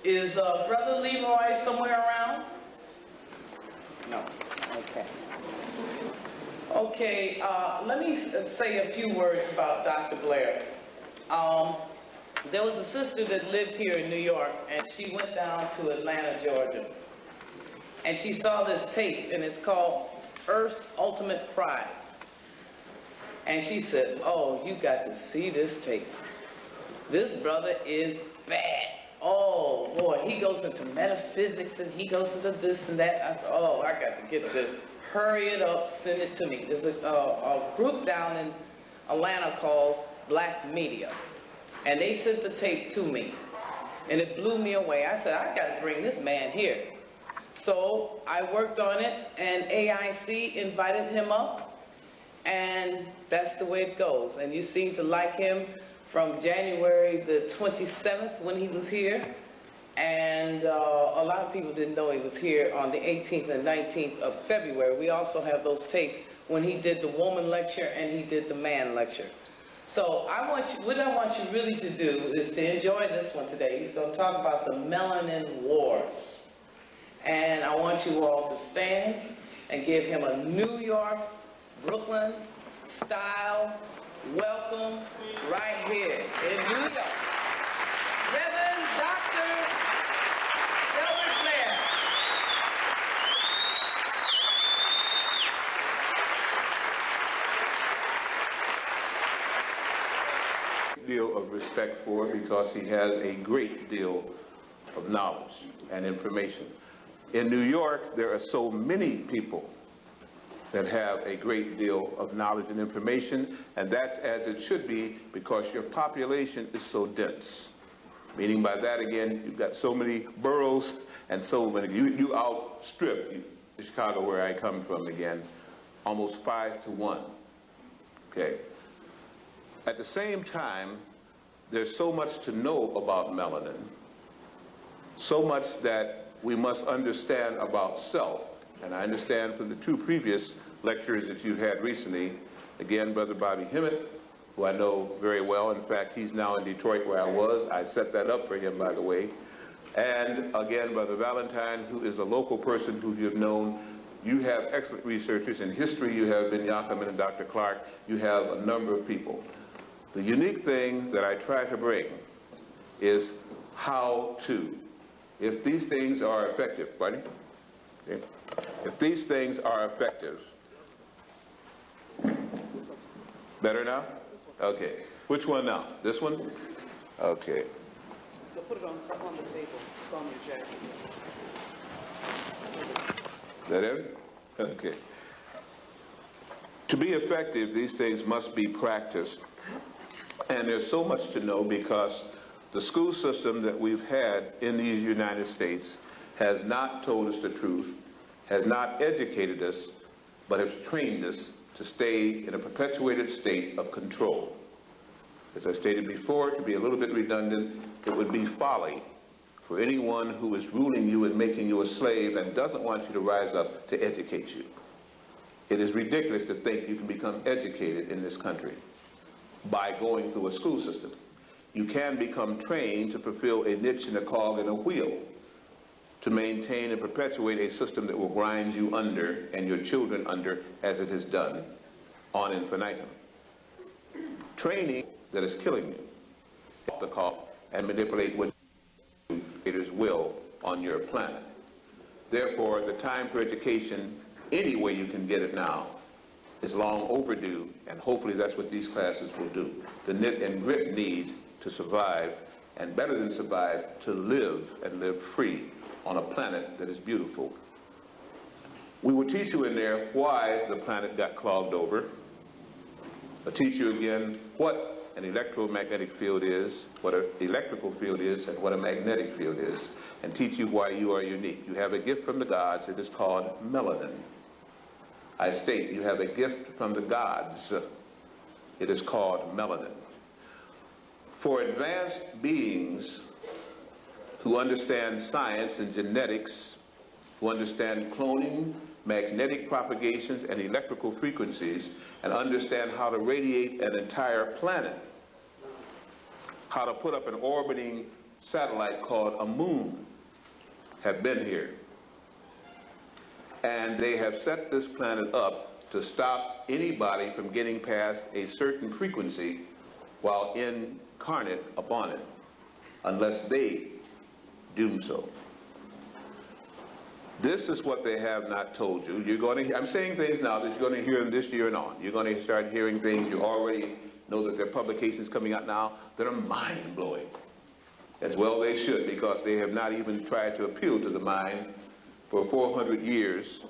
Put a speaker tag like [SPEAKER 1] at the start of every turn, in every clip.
[SPEAKER 1] Is Brother Leroy somewhere around? No. Okay. Okay, let me say a few words about Dr. Blair. There was a sister that lived here in New York, and she went down to Atlanta, Georgia. And she saw this tape, and it's called Earth's Ultimate Prize. And she said, oh, you got to see this tape. This brother is bad. Oh, boy, he goes into metaphysics, and he goes into this and that. I said, oh, I got to get this. Hurry it up, send it to me. There's a group down in Atlanta called Black Media. And they sent the tape to me. And it blew me away. I said, I got to bring this man here. So I worked on it, and AIC invited him up, and that's the way it goes. And you seem to like him from January the 27th when he was here, and a lot of people didn't know he was here on the 18th and 19th of February. We also have those tapes when he did the woman lecture and he did the man lecture. So what I want you really to do is to enjoy this one today. He's going to talk about the Melanin Wars. And I want you all to stand and give him a New York, Brooklyn style welcome right here in New York. Reverend Dr. Delbert Blair.
[SPEAKER 2] Deal of respect for because he has a great deal of knowledge and information. In New York, there are so many people that have a great deal of knowledge and information, and that's as it should be because your population is so dense. Meaning by that, again, you've got so many boroughs and so many, you outstrip Chicago, where I come from, again, almost 5 to 1, okay? At the same time, there's so much to know about melanin, so much that we must understand about self. And I understand from the 2 previous lectures that you've had recently, again, Brother Bobby Hemmett, who I know very well. In fact, he's now in Detroit where I was. I set that up for him, by the way. And again, Brother Valentine, who is a local person who you've known. You have excellent researchers. In history, you have Ben Yachaman and Dr. Clark. You have a number of people. The unique thing that I try to bring is how to. If these things are effective, buddy, okay. If these things are effective, better now? Okay. Which one now? This one? Okay.
[SPEAKER 1] So put it on the table. It's on your jacket.
[SPEAKER 2] That it? Okay. To be effective, these things must be practiced. And there's so much to know because the school system that we've had in these United States has not told us the truth, has not educated us, but has trained us to stay in a perpetuated state of control. As I stated before, to be a little bit redundant, it would be folly for anyone who is ruling you and making you a slave and doesn't want you to rise up to educate you. It is ridiculous to think you can become educated in this country by going through a school system. You can become trained to fulfill a niche and a cog in a wheel, to maintain and perpetuate a system that will grind you under and your children under as it has done on infinitum. Training that is killing you, off the call, and manipulate what educators will on your planet. Therefore, the time for education, any way you can get it now, is long overdue, and hopefully that's what these classes will do. The knit and grit need to survive, and better than survive, to live and live free on a planet that is beautiful. We will teach you in there why the planet got clogged over. I'll teach you again what an electromagnetic field is, what an electrical field is, and what a magnetic field is, and teach you why you are unique. You have a gift from the gods. It is called melanin. I state you have a gift from the gods. It is called melanin. For advanced beings who understand science and genetics, who understand cloning, magnetic propagations, and electrical frequencies, and understand how to radiate an entire planet, how to put up an orbiting satellite called a moon have been here. And they have set this planet up to stop anybody from getting past a certain frequency while incarnate upon it, unless they do so. This is what they have not told you. You're going to, I'm saying things now that you're going to hear them this year and on. You're going to start hearing things. You already know that there are publications coming out now that are mind-blowing. As well they should, because they have not even tried to appeal to the mind for 400 years.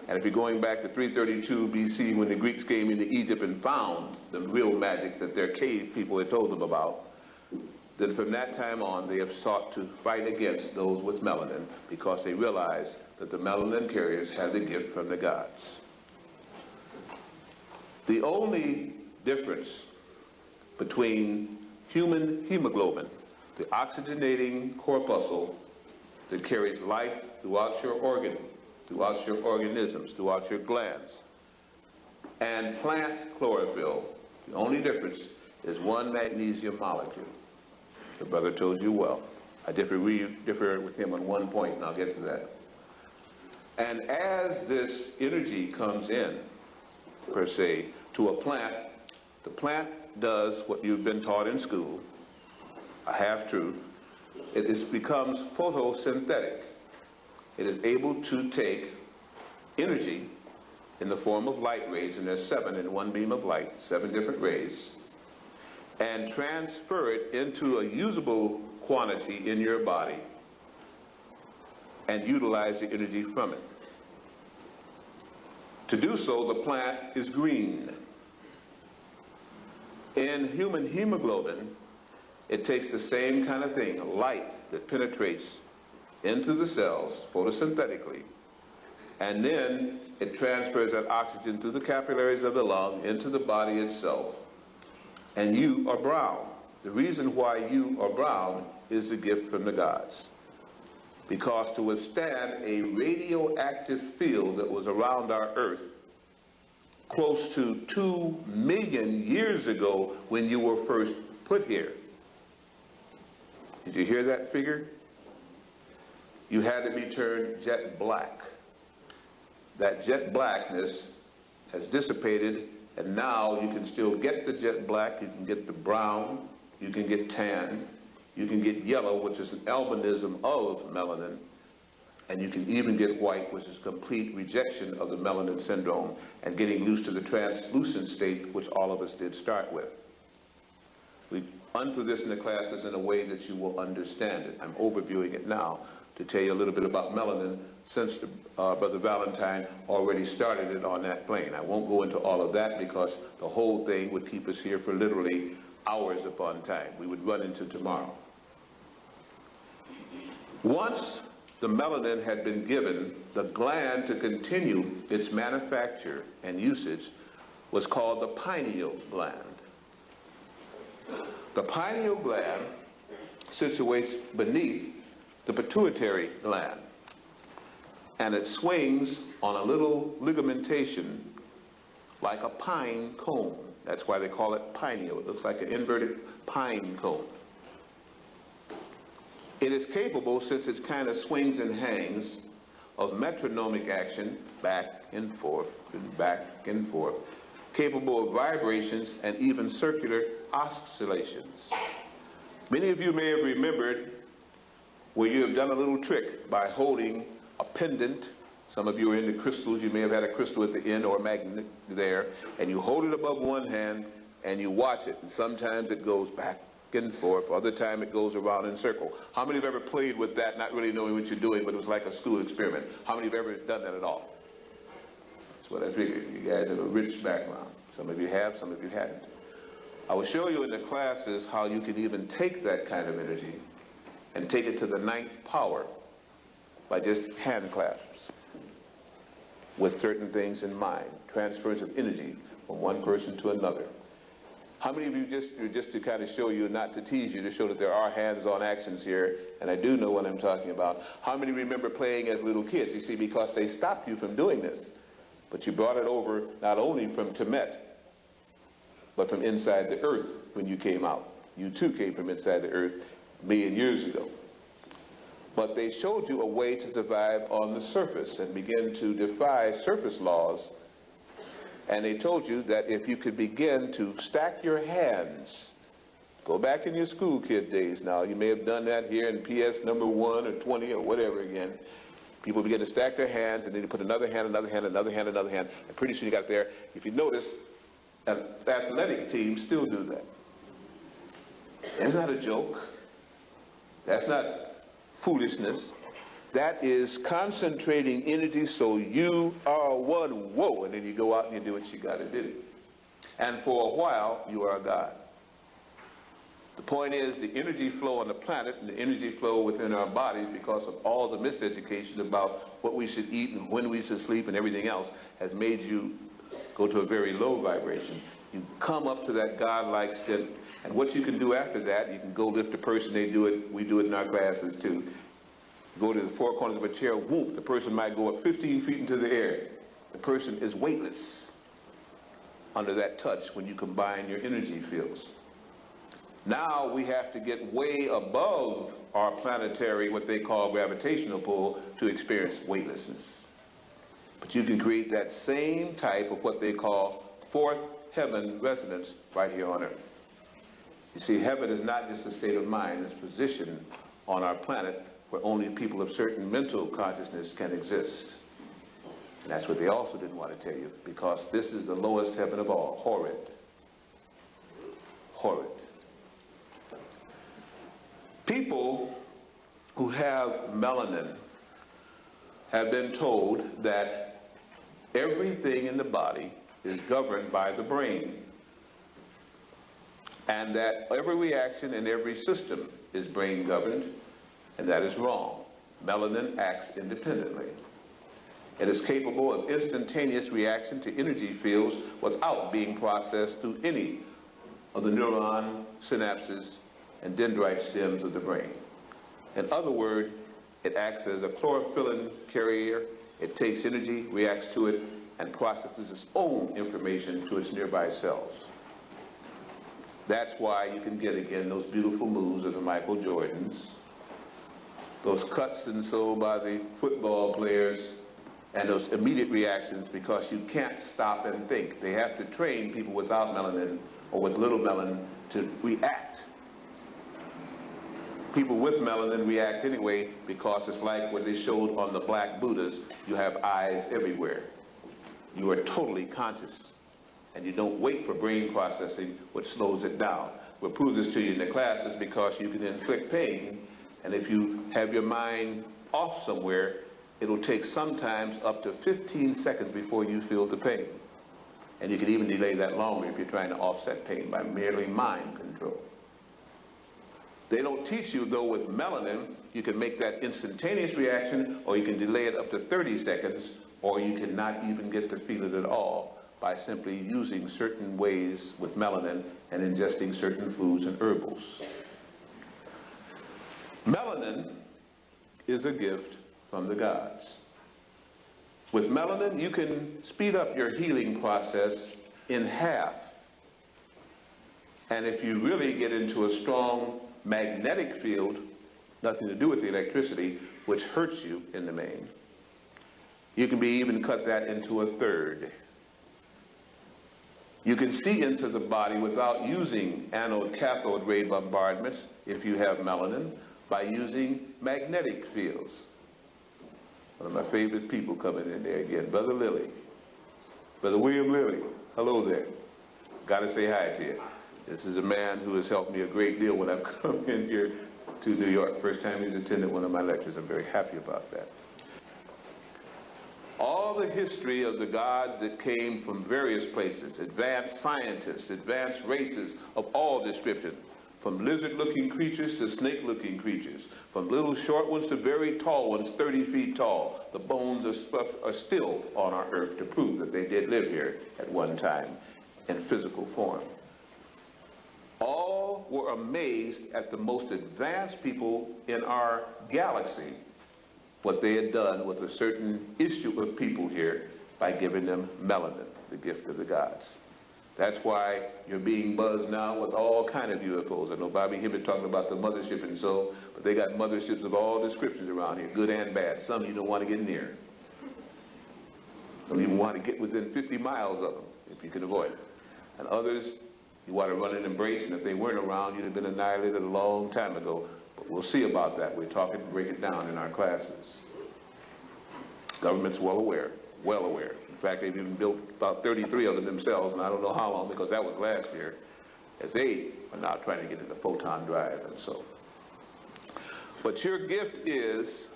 [SPEAKER 2] And if you're going back to 332 BC, when the Greeks came into Egypt and found the real magic that their cave people had told them about, then from that time on they have sought to fight against those with melanin, because they realize that the melanin carriers have the gift from the gods. The only difference between human hemoglobin, the oxygenating corpuscle that carries life throughout your organ, throughout your organisms, throughout your glands, and plant chlorophyll, the only difference is one magnesium molecule. The brother told you well. I differ with him on one point, and I'll get to that. And as this energy comes in, per se, to a plant, the plant does what you've been taught in school, a half-truth. It becomes photosynthetic. It is able to take energy in the form of light rays, and there's 7 in one beam of light, 7 different rays, and transfer it into a usable quantity in your body and utilize the energy from it. To do so, the plant is green. In human hemoglobin, it takes the same kind of thing, light that penetrates into the cells photosynthetically, and then it transfers that oxygen through the capillaries of the lung into the body itself, and you are brown. The reason why you are brown is the gift from the gods, because to withstand a radioactive field that was around our earth close to 2 million years ago when you were first put here. Did you hear that figure? You had to be turned jet black. That jet blackness has dissipated, and now you can still get the jet black, you can get the brown, you can get tan, you can get yellow, which is an albinism of melanin, and you can even get white, which is complete rejection of the melanin syndrome and getting used to the translucent state, which all of us did start with. We've gone through this in the classes in a way that you will understand it. I'm overviewing it now to tell you a little bit about melanin, since Brother Valentine already started it on that plane. I won't go into all of that because the whole thing would keep us here for literally hours upon time. We would run into tomorrow. Once the melanin had been given, the gland to continue its manufacture and usage was called the pineal gland. The pineal gland situates beneath the pituitary gland, and it swings on a little ligamentation like a pine cone. That's why they call it pineal. It looks like an inverted pine cone. It is capable, since it kind of swings and hangs, of metronomic action, back and forth, and back and forth, capable of vibrations and even circular oscillations. Many of you may have remembered where you have done a little trick by holding a pendant. Some of you are into crystals. You may have had a crystal at the end or a magnet there, and you hold it above one hand and you watch it, and sometimes it goes back and forth, other time it goes around in a circle. How many have ever played with that, not really knowing what you're doing, but it was like a school experiment? How many have ever done that at all? That's what I figured. You guys have a rich background. Some of you have, some of you hadn't. I will show you in the classes how you can even take that kind of energy and take it to the 9th power by just hand clasps with certain things in mind, transfers of energy from one person to another. How many of you, just to kind of show you, not to tease you, to show that there are hands-on actions here, and I do know what I'm talking about, how many remember playing as little kids? You see, because they stopped you from doing this, but you brought it over not only from Kemet, but from inside the earth when you came out. You too came from inside the earth, million years ago. But they showed you a way to survive on the surface and begin to defy surface laws. And they told you that if you could begin to stack your hands, go back in your school kid days now, you may have done that here in PS number 1 or 20 or whatever again. People begin to stack their hands, and then you put another hand, another hand, another hand, another hand, and pretty soon you got there. If you notice, athletic teams still do that. That's not a joke. That's not foolishness. That is concentrating energy so you are one, whoa, and then you go out and you do what you got to do. And for a while, you are a god. The point is, the energy flow on the planet and the energy flow within our bodies, because of all the miseducation about what we should eat and when we should sleep and everything else, has made you go to a very low vibration. You come up to that godlike step, and what you can do after that, you can go lift a person. They do it. We do it in our classes too. Go to the four corners of a chair, whoop, the person might go up 15 feet into the air. The person is weightless under that touch when you combine your energy fields. Now we have to get way above our planetary, what they call gravitational pull, to experience weightlessness. But you can create that same type of what they call fourth heaven resonance right here on Earth. You see, heaven is not just a state of mind, it's positioned on our planet where only people of certain mental consciousness can exist. And that's what they also didn't want to tell you, because this is the lowest heaven of all, horrid. Horrid. People who have melanin have been told that everything in the body is governed by the brain, and that every reaction in every system is brain governed, and that is wrong. Melanin acts independently. It is capable of instantaneous reaction to energy fields without being processed through any of the neuron synapses and dendrite stems of the brain. In other words, it acts as a chlorophyllin carrier. It takes energy, reacts to it, and processes its own information to its nearby cells. That's why you can get, again, those beautiful moves of the Michael Jordans, those cuts and so by the football players, and those immediate reactions, because you can't stop and think. They have to train people without melanin or with little melanin to react. People with melanin react anyway, because it's like what they showed on the black Buddhas. You have eyes everywhere. You are totally conscious, and you don't wait for brain processing, which slows it down. We'll prove this to you in the classes, because you can inflict pain, and if you have your mind off somewhere, it'll take sometimes up to 15 seconds before you feel the pain. And you can even delay that longer if you're trying to offset pain by merely mind control. They don't teach you, though, with melanin, you can make that instantaneous reaction, or you can delay it up to 30 seconds, or you cannot even get to feel it at all by simply using certain ways with melanin and ingesting certain foods and herbals. Melanin is a gift from the gods. With melanin, you can speed up your healing process in half. And if you really get into a strong magnetic field, nothing to do with the electricity, which hurts you in the main, you can be even cut that into a third. You can see into the body without using anode-cathode ray bombardments, if you have melanin, by using magnetic fields. One of my favorite people coming in there again, Brother Lilly. Brother William Lilly, hello there. Got to say hi to you. This is a man who has helped me a great deal when I've come in here to New York. First time he's attended one of my lectures. I'm very happy about that. All the history of the gods that came from various places, advanced scientists, advanced races of all description, from lizard-looking creatures to snake-looking creatures, from little short ones to very tall ones, 30 feet tall. The bones are still on our earth to prove that they did live here at one time in physical form. All were amazed at the most advanced people in our galaxy, what they had done with a certain issue of people here by giving them melanin, the gift of the gods. That's why you're being buzzed now with all kind of UFOs. I know Bobby Hibbert talking about the mothership and so, but they got motherships of all descriptions around here, good and bad. Some you don't want to get near. Don't even want to get within 50 miles of them, if you can avoid it. And others, you want to run and embrace, and if they weren't around, you'd have been annihilated a long time ago. But we'll see about that. We're talking to break it down in our classes. Government's well aware, well aware. In fact, they've even built about 33 of them themselves, and I don't know how long, because that was last year, as they are now trying to get into photon drive and so. But your gift is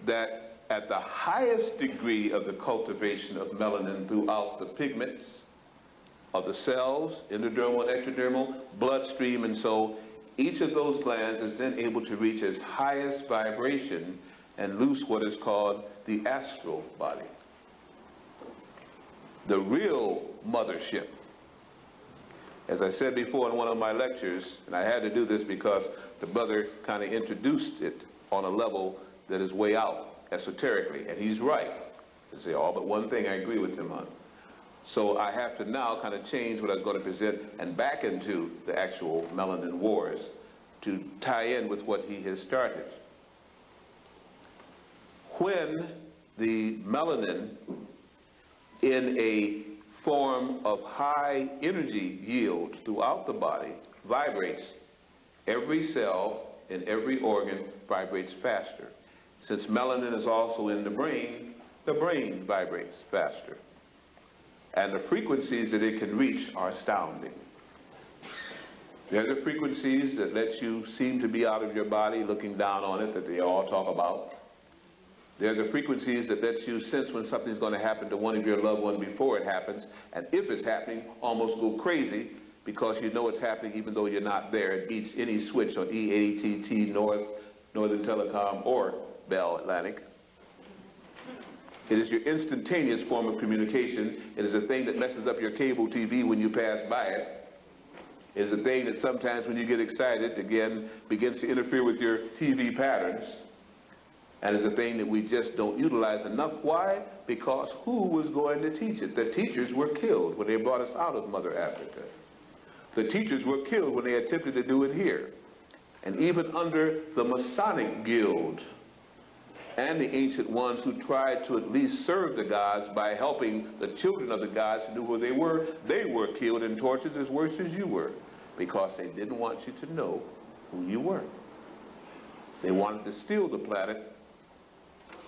[SPEAKER 2] that at the highest degree of the cultivation of melanin throughout the pigments of the cells, endodermal, ectodermal, bloodstream, and so, each of those glands is then able to reach its highest vibration and loose what is called the astral body. The real mothership. As I said before in one of my lectures, and I had to do this because the brother kind of introduced it on a level that is way out, esoterically, and he's right. To say all but one thing I agree with him on. So I have to now kind of change what I was going to present and back into the actual melanin wars to tie in with what he has started. When the melanin in a form of high energy yield throughout the body vibrates, every cell in every organ vibrates faster. Since melanin is also in the brain vibrates faster. And the frequencies that it can reach are astounding. They're the frequencies that let you seem to be out of your body looking down on it that they all talk about. They're the frequencies that let you sense when something's going to happen to one of your loved ones before it happens, and if it's happening, almost go crazy because you know it's happening even though you're not there. It beats any switch on EATT, Northern Telecom, or Bell Atlantic. It is your instantaneous form of communication. It is a thing that messes up your cable TV when you pass by it. It is a thing that sometimes when you get excited, again, begins to interfere with your TV patterns. And it's a thing that we just don't utilize enough. Why? Because who was going to teach it? The teachers were killed when they brought us out of Mother Africa. The teachers were killed when they attempted to do it here. And even under the Masonic Guild and the ancient ones who tried to at least serve the gods by helping the children of the gods to know who they were killed and tortured as worse as you were because they didn't want you to know who you were. They wanted to steal the planet,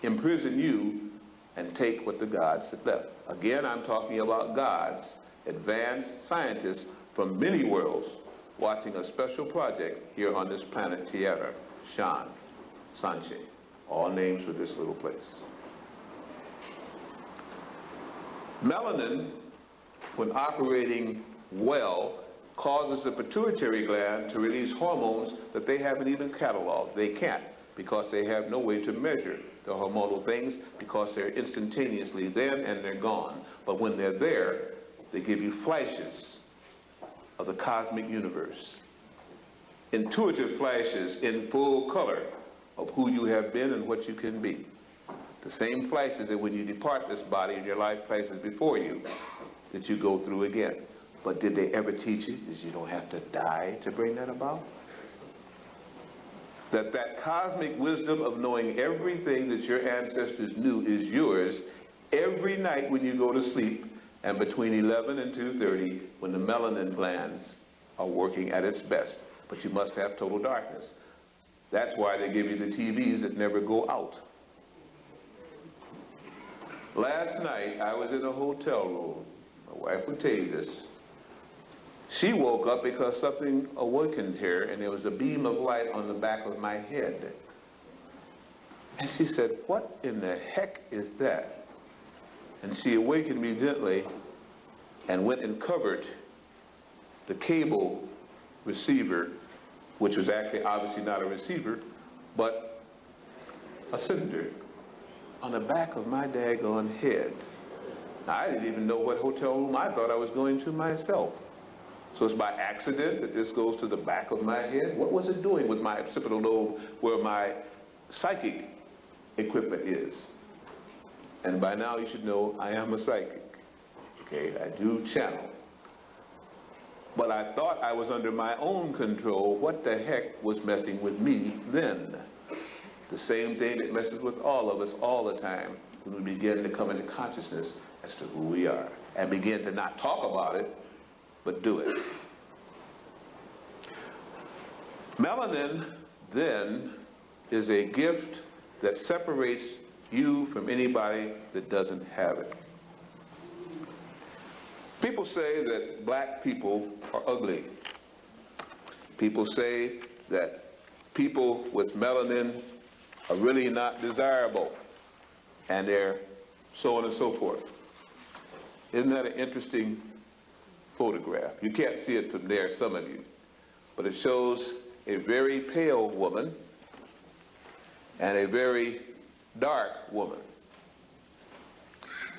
[SPEAKER 2] imprison you, and take what the gods had left. Again, I'm talking about gods, advanced scientists from many worlds watching a special project here on this planet Tierra, Shan, Sanche, all names for this little place. Melanin, when operating well, causes the pituitary gland to release hormones that they haven't even cataloged. They can't because they have no way to measure the hormonal things because they're instantaneously then and they're gone. But when they're there, they give you flashes of the cosmic universe. Intuitive flashes in full color of who you have been and what you can be. The same flashes that when you depart this body and your life passes before you, that you go through again. But did they ever teach you that you don't have to die to bring that about? That cosmic wisdom of knowing everything that your ancestors knew is yours every night when you go to sleep and between 11 and 2:30 when the melanin glands are working at its best. But you must have total darkness. That's why they give you the TVs that never go out. Last night I was in a hotel room. My wife would tell you this. She woke up because something awakened her and there was a beam of light on the back of my head. And she said, "What in the heck is that?" And she awakened me gently and went and covered the cable receiver, which was actually obviously not a receiver, but a cylinder on the back of my daggone head. Now, I didn't even know what hotel room I thought I was going to myself. So it's by accident that this goes to the back of my head? What was it doing with my occipital lobe where my psychic equipment is? And by now you should know I am a psychic. Okay, I do channel. Well, I thought I was under my own control. What the heck was messing with me then? The same thing that messes with all of us all the time when we begin to come into consciousness as to who we are and begin to not talk about it, but do it. Melanin, then, is a gift that separates you from anybody that doesn't have it. People say that black people are ugly. People say that people with melanin are really not desirable, and they're so on and so forth. Isn't that an interesting photograph? You can't see it from there, some of you, but it shows a very pale woman and a very dark woman.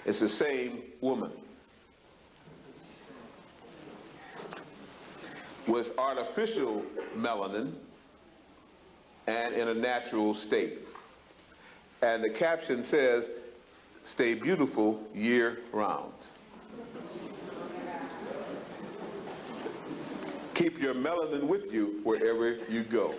[SPEAKER 2] It's the same woman. With artificial melanin and in a natural state. And the caption says, "Stay beautiful year round." Keep your melanin with you wherever you go.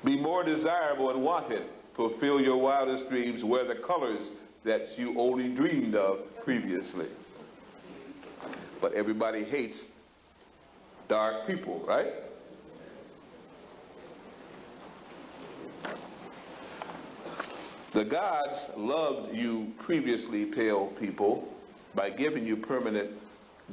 [SPEAKER 2] Be more desirable and wanted. Fulfill your wildest dreams. Wear the colors that you only dreamed of previously. But everybody hates dark people, right? The gods loved you previously pale people by giving you permanent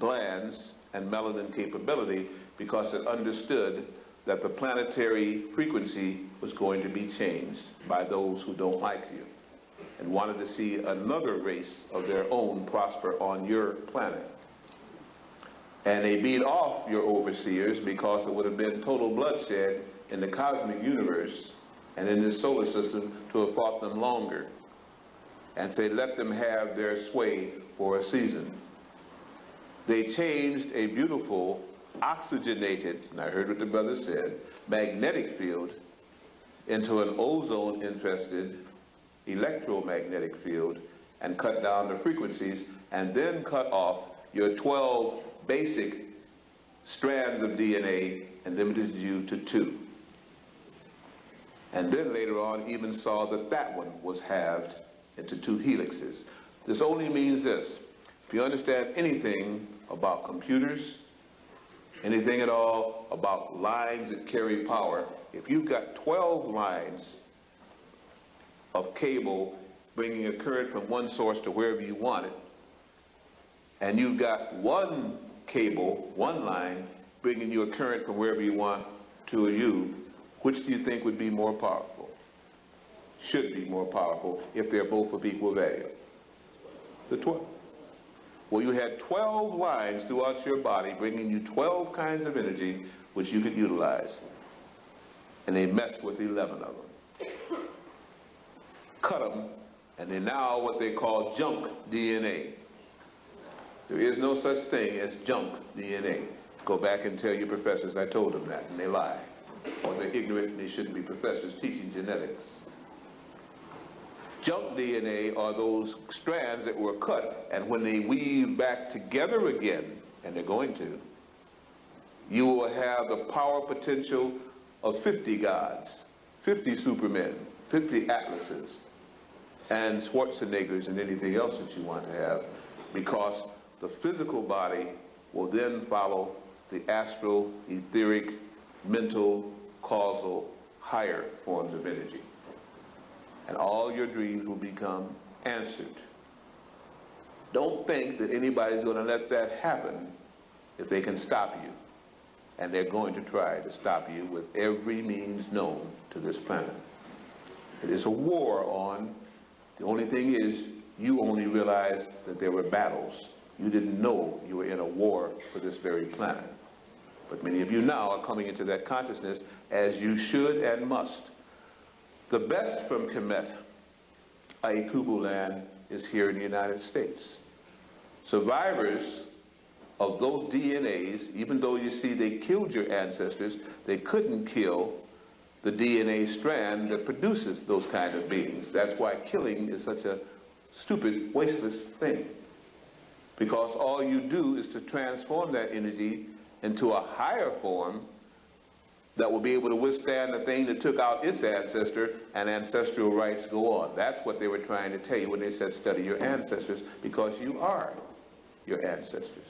[SPEAKER 2] glands and melanin capability because it understood that the planetary frequency was going to be changed by those who don't like you and wanted to see another race of their own prosper on your planet. And they beat off your overseers because it would have been total bloodshed in the cosmic universe and in this solar system to have fought them longer. And say, let them have their sway for a season. They changed a beautiful, oxygenated, and I heard what the brother said, magnetic field into an ozone-infested electromagnetic field and cut down the frequencies and then cut off your 12 basic strands of DNA and limited you to 2. And then later on even saw that that one was halved into 2 helixes. This only means this. If you understand anything about computers, anything at all about lines that carry power, if you've got 12 lines of cable bringing a current from one source to wherever you want it, and you've got one cable, one line, bringing you a current from wherever you want to you, which do you think would be more powerful? Should be more powerful if they're both of equal value. The 12. Well, you had 12 lines throughout your body bringing you 12 kinds of energy which you could utilize. And they messed with 11 of them. Cut them, and they're now what they call junk DNA. There is no such thing as junk DNA. Go back and tell your professors I told them that, and they lie. Or they're ignorant and they shouldn't be professors teaching genetics. Junk DNA are those strands that were cut, and when they weave back together again, and they're going to, you will have the power potential of 50 gods, 50 supermen, 50 atlases, and Schwarzeneggers and anything else that you want to have, because the physical body will then follow the astral, etheric, mental, causal, higher forms of energy. And all your dreams will become answered. Don't think that anybody's going to let that happen if they can stop you. And they're going to try to stop you with every means known to this planet. It is a war on. The only thing is, you only realized that there were battles. You didn't know you were in a war for this very planet. But many of you now are coming into that consciousness, as you should and must. The best from Kemet, i.e. Kubulan, is here in the United States. Survivors of those DNAs, even though you see they killed your ancestors, they couldn't kill the DNA strand that produces those kind of beings. That's why killing is such a stupid, wasteless thing. because all you do is to transform that energy into a higher form that will be able to withstand the thing that took out its ancestor, and ancestral rights go on. That's what they were trying to tell you when they said study your ancestors, because you are your ancestors.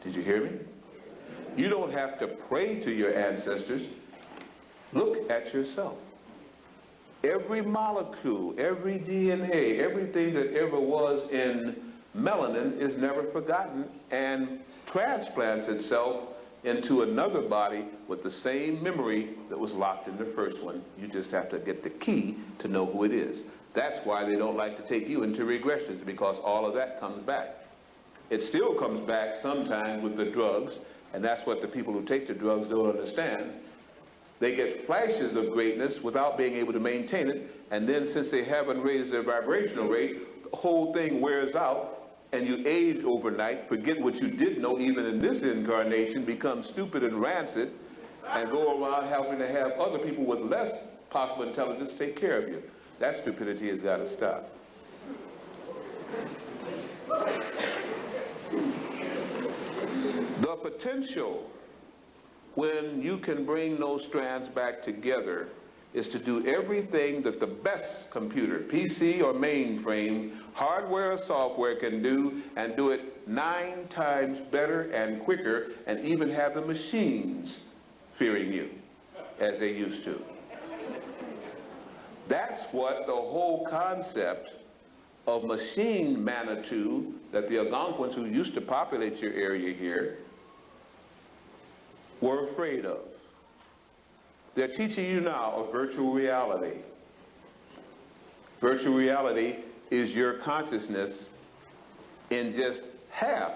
[SPEAKER 2] Did you hear me? You don't have to pray to your ancestors. Look at yourself. Every molecule, every DNA, everything that ever was in melanin is never forgotten and transplants itself into another body with the same memory that was locked in the first one. You just have to get the key to know who it is. That's why they don't like to take you into regressions, because all of that comes back. It still comes back sometimes with the drugs, and that's what the people who take the drugs don't understand. They get flashes of greatness without being able to maintain it, and then since they haven't raised their vibrational rate, the whole thing wears out, and you age overnight, forget what you did know even in this incarnation, become stupid and rancid, and go around having to have other people with less possible intelligence take care of you. That stupidity has got to stop. The potential, when you can bring those strands back together, is to do everything that the best computer, PC or mainframe, hardware or software can do, and do it 9 times better and quicker, and even have the machines fearing you as they used to. That's what the whole concept of machine Manitou that the Algonquins who used to populate your area here were afraid of. They're teaching you now of virtual reality. Virtual reality is your consciousness in just half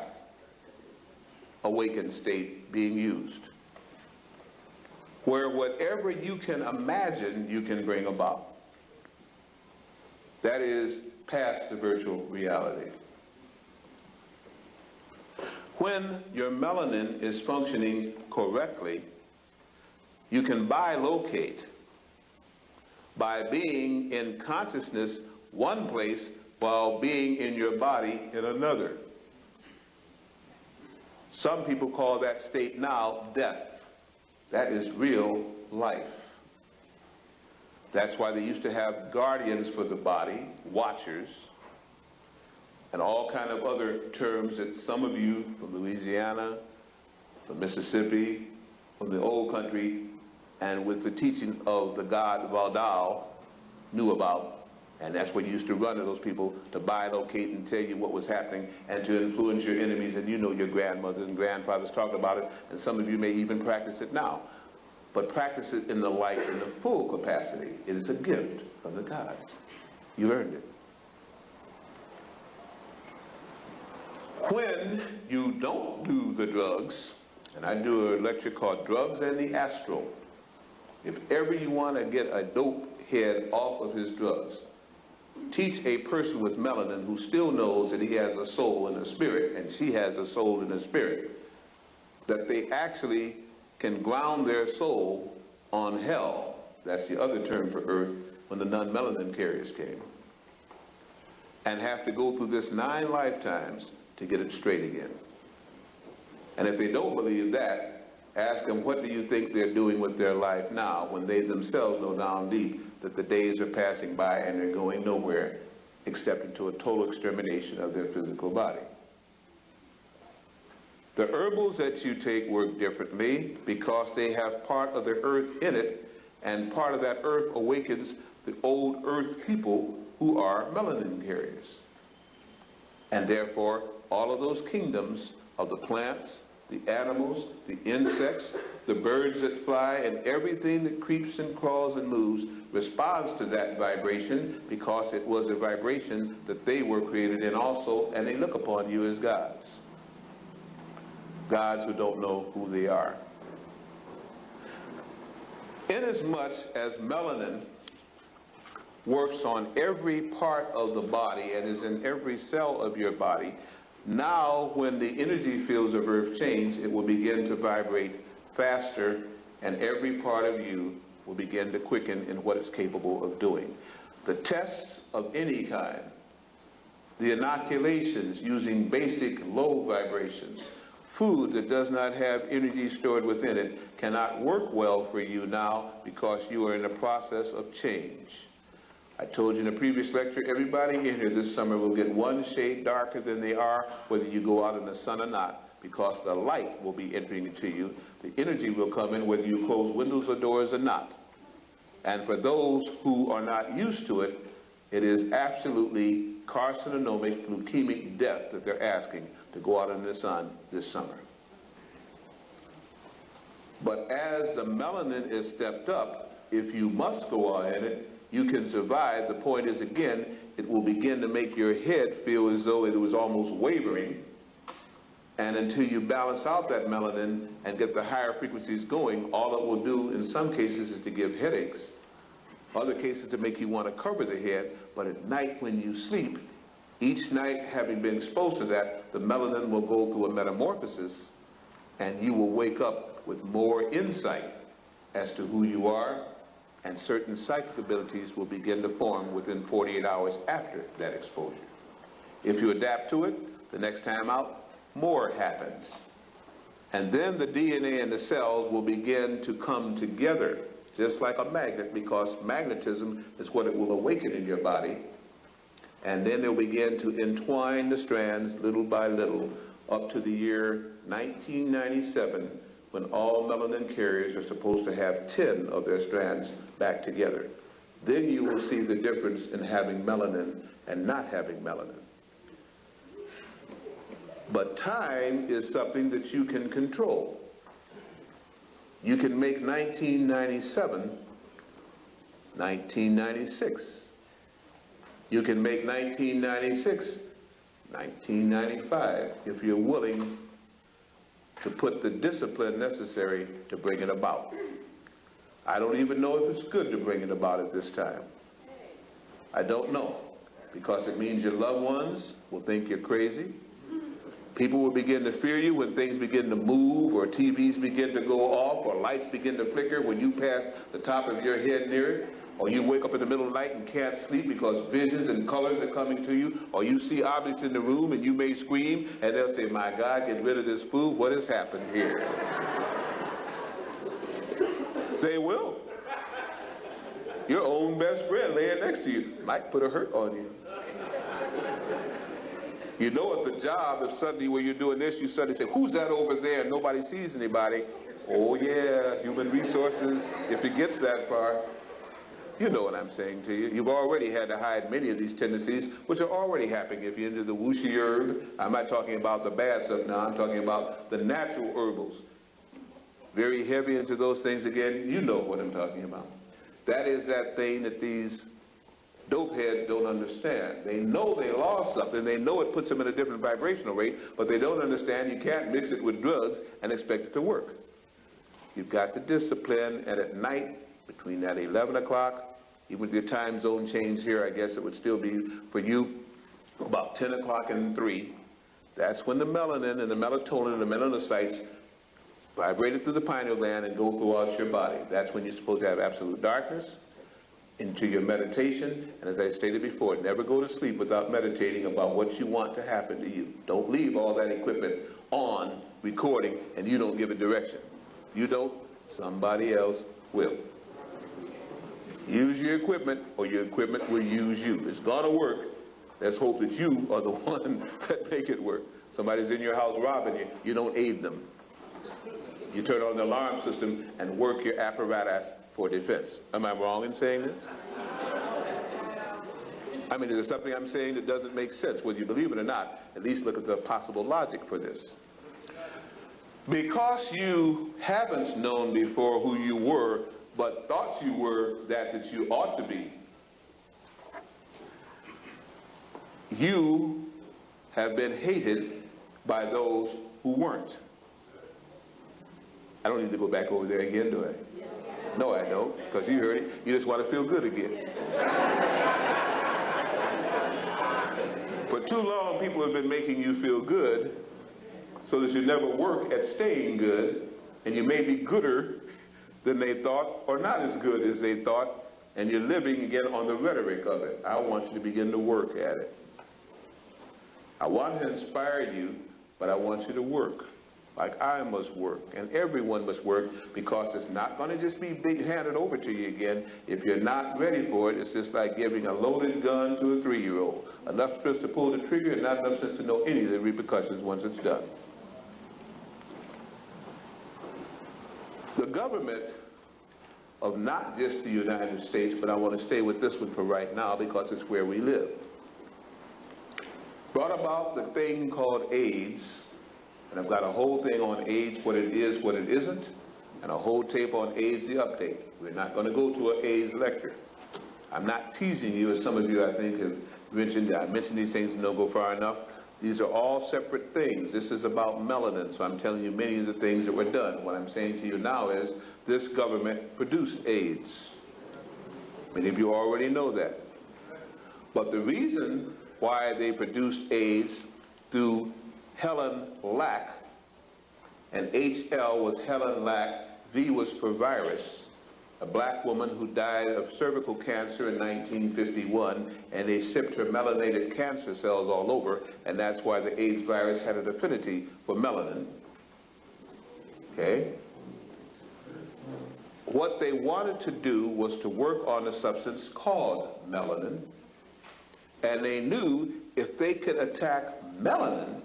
[SPEAKER 2] awakened state being used, where whatever you can imagine you can bring about. That is past the virtual reality. When your melanin is functioning correctly, you can bilocate by being in consciousness one place while being in your body in another. Some people call that state now death. That is real life. That's why they used to have guardians for the body, watchers, and all kind of other terms that some of you from Louisiana, from Mississippi, from the old country, and with the teachings of the god Vaudal knew about. And that's what you used to run to those people, to bilocate and tell you what was happening and to influence your enemies. And you know your grandmothers and grandfathers talked about it, and some of you may even practice it now. But practice it in the light, in the full capacity. It is a gift from the gods. You earned it. When you don't do the drugs, and I do a lecture called Drugs and the Astral. If ever you want to get a dope head off of his drugs, teach a person with melanin who still knows that he has a soul and a spirit, and she has a soul and a spirit, that they actually can ground their soul on hell. That's the other term for earth when the non-melanin carriers came. And have to go through this 9 lifetimes to get it straight again. And if they don't believe that, ask them, what do you think they're doing with their life now, when they themselves know down deep that the days are passing by and they're going nowhere except into a total extermination of their physical body. The herbals that you take work differently because they have part of the earth in it, and part of that earth awakens the old earth people who are melanin carriers. And therefore, all of those kingdoms of the plants, the animals, the insects, the birds that fly, and everything that creeps and crawls and moves responds to that vibration because it was a vibration that they were created in also, and they look upon you as gods. Gods who don't know who they are. Inasmuch as melanin works on every part of the body and is in every cell of your body, now when the energy fields of earth change, it will begin to vibrate faster, and every part of you will begin to quicken in what it's capable of doing. The tests of any kind the inoculations using basic low vibrations, food that does not have energy stored within it cannot work well for you now because you are in the process of change. I told you in a previous lecture, everybody in here this summer will get one shade darker than they are, whether you go out in the sun or not, because the light will be entering into you. The energy will come in whether you close windows or doors or not. And for those who are not used to it, it is absolutely carcinogenic, leukemic death that they're asking to go out in the sun this summer. But as the melanin is stepped up, if you must go out in it, you can survive. The point is, again, it will begin to make your head feel as though it was almost wavering. And until you balance out that melanin and get the higher frequencies going, all it will do in some cases is to give headaches, other cases to make you want to cover the head. But at night when you sleep, each night having been exposed to that, the melanin will go through a metamorphosis and you will wake up with more insight as to who you are, and certain psychic abilities will begin to form within 48 hours after that exposure. If you adapt to it, the next time out, more happens. And then the DNA and the cells will begin to come together, just like a magnet, because magnetism is what it will awaken in your body. And then they'll begin to entwine the strands little by little up to the year 1997, when all melanin carriers are supposed to have 10 of their strands back together. Then you will see the difference in having melanin and not having melanin. But time is something that you can control. You can make 1997 1996. You can make 1996 1995 if you're willing to put the discipline necessary to bring it about. I don't even know if it's good to bring it about at this time. I don't know, because it means your loved ones will think you're crazy. People will begin to fear you when things begin to move, or TVs begin to go off, or lights begin to flicker when you pass the top of your head near it, or you wake up in the middle of the night and can't sleep because visions and colors are coming to you, or you see objects in the room and you may scream, and they'll say, "My God, get rid of this food. What has happened here?" They will. Your own best friend laying next to you might put a hurt on you. You know, at the job, if suddenly when you're doing this, you suddenly say, "Who's that over there?" and nobody sees anybody. Oh yeah, human resources, if it gets that far. You know what I'm saying to you. You've already had to hide many of these tendencies, which are already happening if you're into the wuxi herb. I'm not talking about the bad stuff now. I'm talking about the natural herbals. Very heavy into those things again. You know what I'm talking about. That is that thing that these dope heads don't understand. They know they lost something. They know it puts them in a different vibrational rate, but they don't understand you can't mix it with drugs and expect it to work. You've got to discipline, and at night, between that 11 o'clock, even with your time zone change here, I guess it would still be for you about 10 o'clock and 3. That's when the melanin and the melatonin and the melanocytes vibrate through the pineal gland and go throughout your body. That's when you're supposed to have absolute darkness into your meditation. And as I stated before, never go to sleep without meditating about what you want to happen to you. Don't leave all that equipment on recording and you don't give it direction. You don't, somebody else will. Use your equipment, or your equipment will use you. It's going to work. Let's hope that you are the one that make it work. Somebody's in your house robbing you. You don't aid them. You turn on the alarm system and work your apparatus for defense. Am I wrong in saying this? I mean, is there something I'm saying that doesn't make sense? Whether you believe it or not, at least look at the possible logic for this. Because you haven't known before who you were, but thought you were that you ought to be, you have been hated by those who weren't. I don't need to go back over there again, do I? No, I don't, because you heard it. You just want to feel good again. For too long, people have been making you feel good so that you never work at staying good, and you may be gooder than they thought, or not as good as they thought, and you're living again on the rhetoric of it. I want you to begin to work at it. I want to inspire you, but I want you to work like I must work, and everyone must work, because it's not going to just be handed over to you again. If you're not ready for it, it's just like giving a loaded gun to a 3-year-old. Enough strength to pull the trigger and not enough strength to know any of the repercussions once it's done. The government of not just the United States, but I want to stay with this one for right now because it's where we live, brought about the thing called AIDS. And I've got a whole thing on AIDS, what it is, what it isn't, and a whole tape on AIDS, the update. We're not going to go to an AIDS lecture. I'm not teasing you, as some of you, I think, have mentioned. I mentioned these things and don't go far enough. These are all separate things. This is about melanin, so I'm telling you many of the things that were done. What I'm saying to you now is this government produced AIDS. Many of you already know that. But the reason why they produced AIDS through Helen Lack, and HL was Helen Lack, V was for virus, a black woman who died of cervical cancer in 1951, and they sipped her melanated cancer cells all over, and that's why the AIDS virus had an affinity for melanin. Okay? What they wanted to do was to work on a substance called melanin, and they knew if they could attack melanin,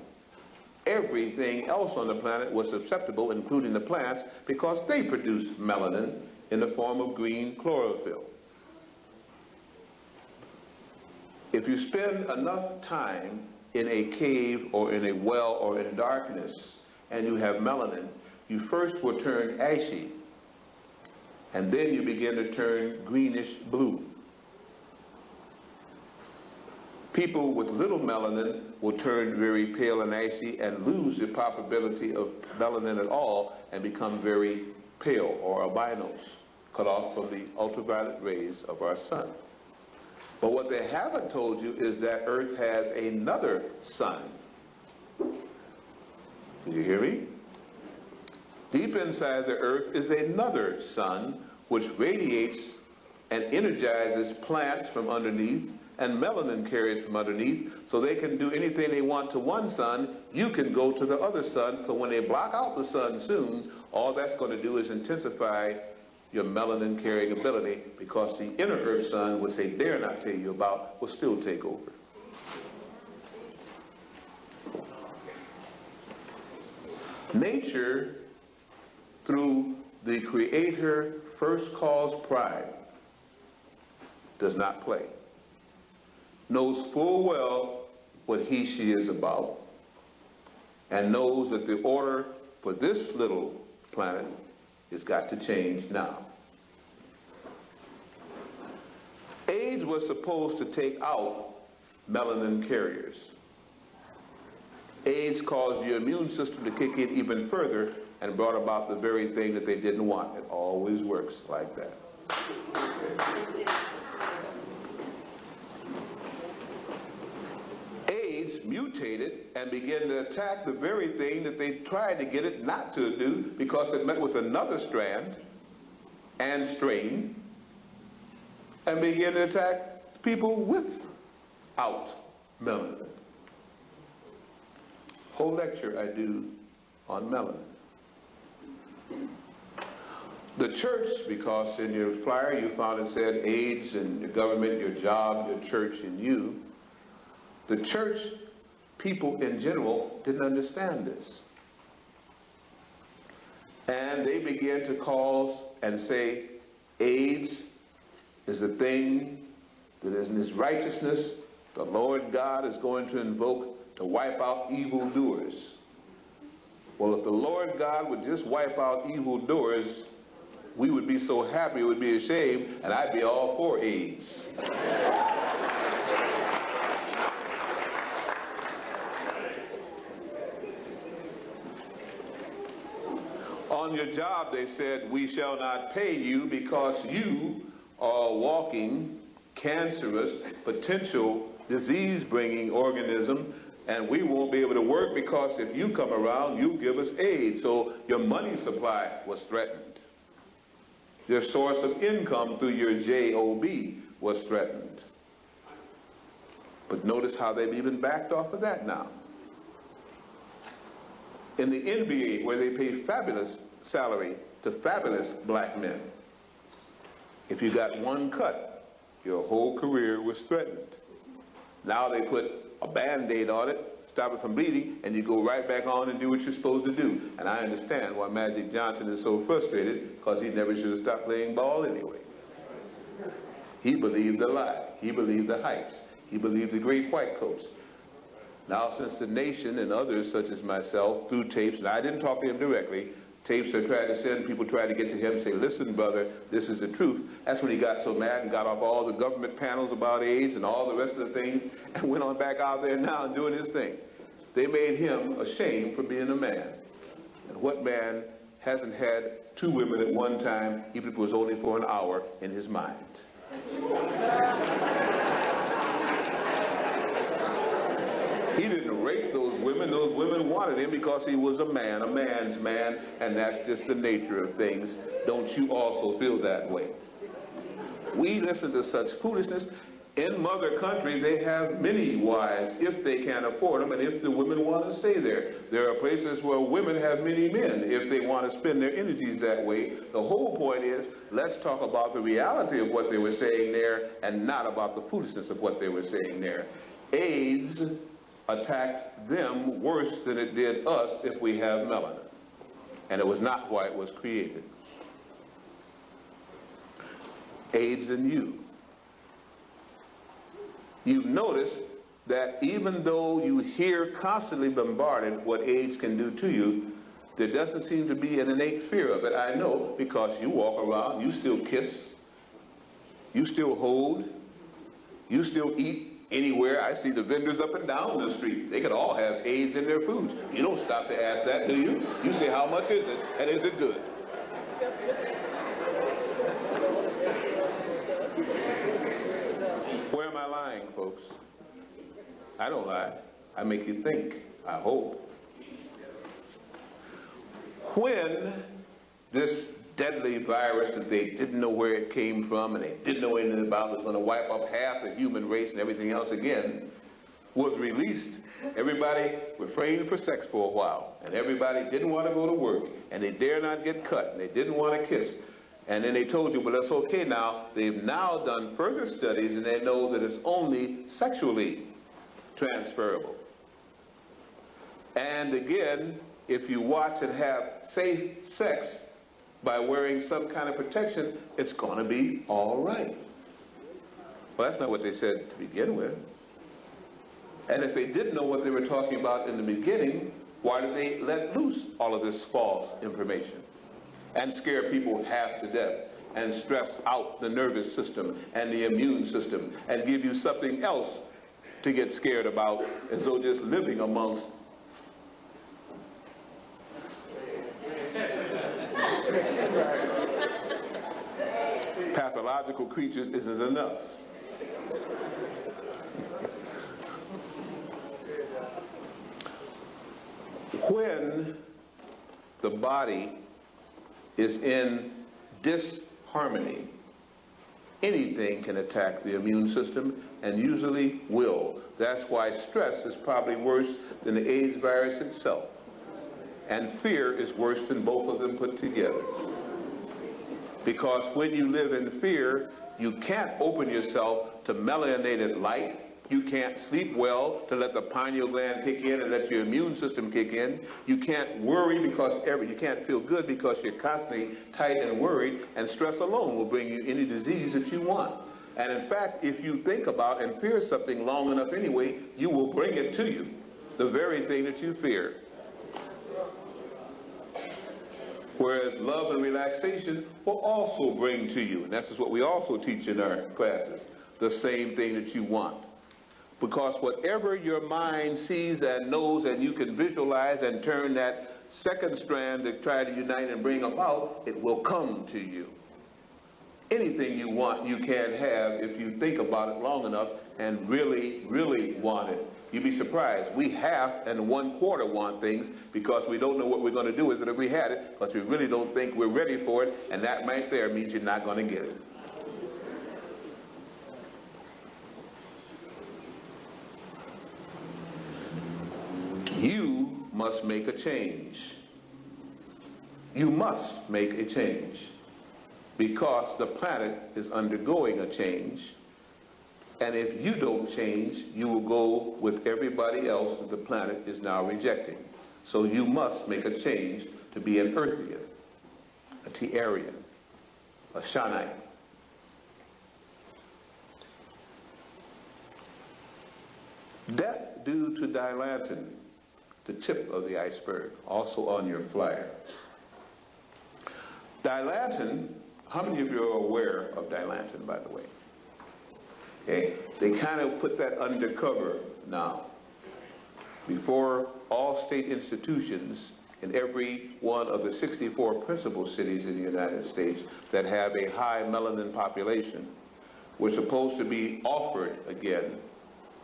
[SPEAKER 2] everything else on the planet was susceptible, including the plants, because they produce melanin in the form of green chlorophyll. If you spend enough time in a cave or in a well or in darkness and you have melanin, you first will turn ashy, and then you begin to turn greenish blue. People with little melanin will turn very pale and ashy and lose the probability of melanin at all and become very pale, or albinos, cut off from the ultraviolet rays of our sun. But what they haven't told you is that Earth has another sun. Do you hear me? Deep inside the Earth is another sun which radiates and energizes plants from underneath, and melanin carries from underneath, so they can do anything they want to one sun. You can go to the other sun, so when they block out the sun soon, all that's going to do is intensify your melanin carrying ability, because the inner Earth sun, which they dare not tell you about, will still take over. Nature, through the Creator first cause pride, does not play. Knows full well what he, she is about, and knows that the order for this little planet has got to change now. AIDS was supposed to take out melanin carriers. AIDS caused your immune system to kick in even further and brought about the very thing that they didn't want. It always works like that. AIDS mutated and began to attack the very thing that they tried to get it not to do, because it met with another strand and strain and began to attack people without melanin. Whole lecture I do on melanin. The church, because in your flyer you found it said AIDS and your government, your job, your church, and you. The church people in general didn't understand this. And they began to call and say AIDS is the thing that is in his righteousness the Lord God is going to invoke to wipe out evildoers. Well, if the Lord God would just wipe out evildoers, we would be so happy, it would be a shame, and I'd be all for AIDS. On your job, they said, we shall not pay you because you are a walking, cancerous, potential disease-bringing organism, and we won't be able to work because if you come around, you give us AIDS. So your money supply was threatened. Your source of income through your JOB was threatened. But notice how they've even backed off of that now. In the NBA, where they pay fabulous salary to fabulous black men, if you got one cut, your whole career was threatened. Now they put a Band-Aid on it, stop it from bleeding, and you go right back on and do what you're supposed to do. And I understand why Magic Johnson is so frustrated, because he never should have stopped playing ball anyway. He believed the lie. He believed the hypes. He believed the great white coats. Now, since the nation and others such as myself, through tapes, and I didn't talk to him directly, tapes are trying to send, people trying to get to him and say, listen, brother, this is the truth. That's when he got so mad and got off all the government panels about AIDS and all the rest of the things and went on back out there now and doing his thing. They made him ashamed for being a man. And what man hasn't had two women at one time, even if it was only for an hour, in his mind? He didn't rape those women. Those women wanted him because he was a man, a man's man, and that's just the nature of things. Don't you also feel that way? We listen to such foolishness. In mother country, they have many wives if they can afford them and if the women want to stay there. There are places where women have many men if they want to spend their energies that way. The whole point is, let's talk about the reality of what they were saying there and not about the foolishness of what they were saying there. AIDS attacked them worse than it did us if we have melanin. And it was not why it was created. AIDS in you. You've noticed that even though you hear constantly bombarded what AIDS can do to you, there doesn't seem to be an innate fear of it. I know, because you walk around, you still kiss, you still hold, you still eat anywhere. I see the vendors up and down the street. They could all have AIDS in their foods. You don't stop to ask that, do you? You say, how much is it, and is it good? Where am I lying, folks? I don't lie. I make you think, I hope. When this deadly virus that they didn't know where it came from and they didn't know anything about was going to wipe up half the human race and everything else again, was released, everybody refrained for sex for a while, and everybody didn't want to go to work, and they dare not get cut, and they didn't want to kiss. And then they told you, well, that's okay now. They've now done further studies, and they know that it's only sexually transferable. And again, if you watch and have safe sex by wearing some kind of protection, it's going to be all right. Well, that's not what they said to begin with. And if they didn't know what they were talking about in the beginning, why did they let loose all of this false information and scare people half to death and stress out the nervous system and the immune system and give you something else to get scared about, as though just living amongst pathological creatures isn't enough. When the body is in disharmony, anything can attack the immune system, and usually will. That's why stress is probably worse than the AIDS virus itself. And fear is worse than both of them put together. Because when you live in fear, you can't open yourself to melanated light. You can't sleep well to let the pineal gland kick in and let your immune system kick in. You can't worry because you can't feel good because you're constantly tight and worried, and stress alone will bring you any disease that you want. And in fact, if you think about and fear something long enough anyway, you will bring it to you, the very thing that you fear. Whereas love and relaxation will also bring to you, and that's just what we also teach in our classes, the same thing that you want. Because whatever your mind sees and knows and you can visualize and turn that second strand to try to unite and bring about, it will come to you. Anything you want, you can have if you think about it long enough and really, really want it. You'd be surprised. We 1/2 and 1/4 want things because we don't know what we're going to do with it if we had it, because we really don't think we're ready for it, and that right there means you're not going to get it. must make a change. You must make a change because the planet is undergoing a change. And if you don't change, you will go with everybody else that the planet is now rejecting. So you must make a change to be an Earthian, a Tiarian, a Shanite. Death due to dilantin, the tip of the iceberg, also on your flyer. Dilantin, how many of you are aware of dilantin, by the way? Okay, they kind of put that undercover now. Before all state institutions in every one of the 64 principal cities in the United States that have a high melanin population were supposed to be offered again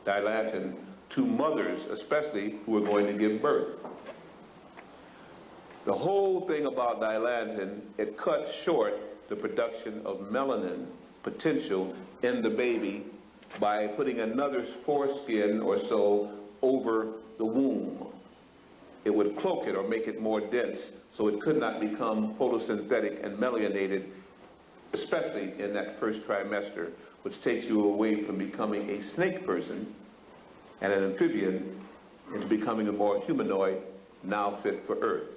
[SPEAKER 2] dilantin to mothers, especially who are going to give birth. The whole thing about dilantin, it cuts short the production of melanin potential in the baby by putting another foreskin or so over the womb. It would cloak it or make it more dense so it could not become photosynthetic and melanated, especially in that first trimester, which takes you away from becoming a snake person and an amphibian into becoming a more humanoid, now fit for Earth.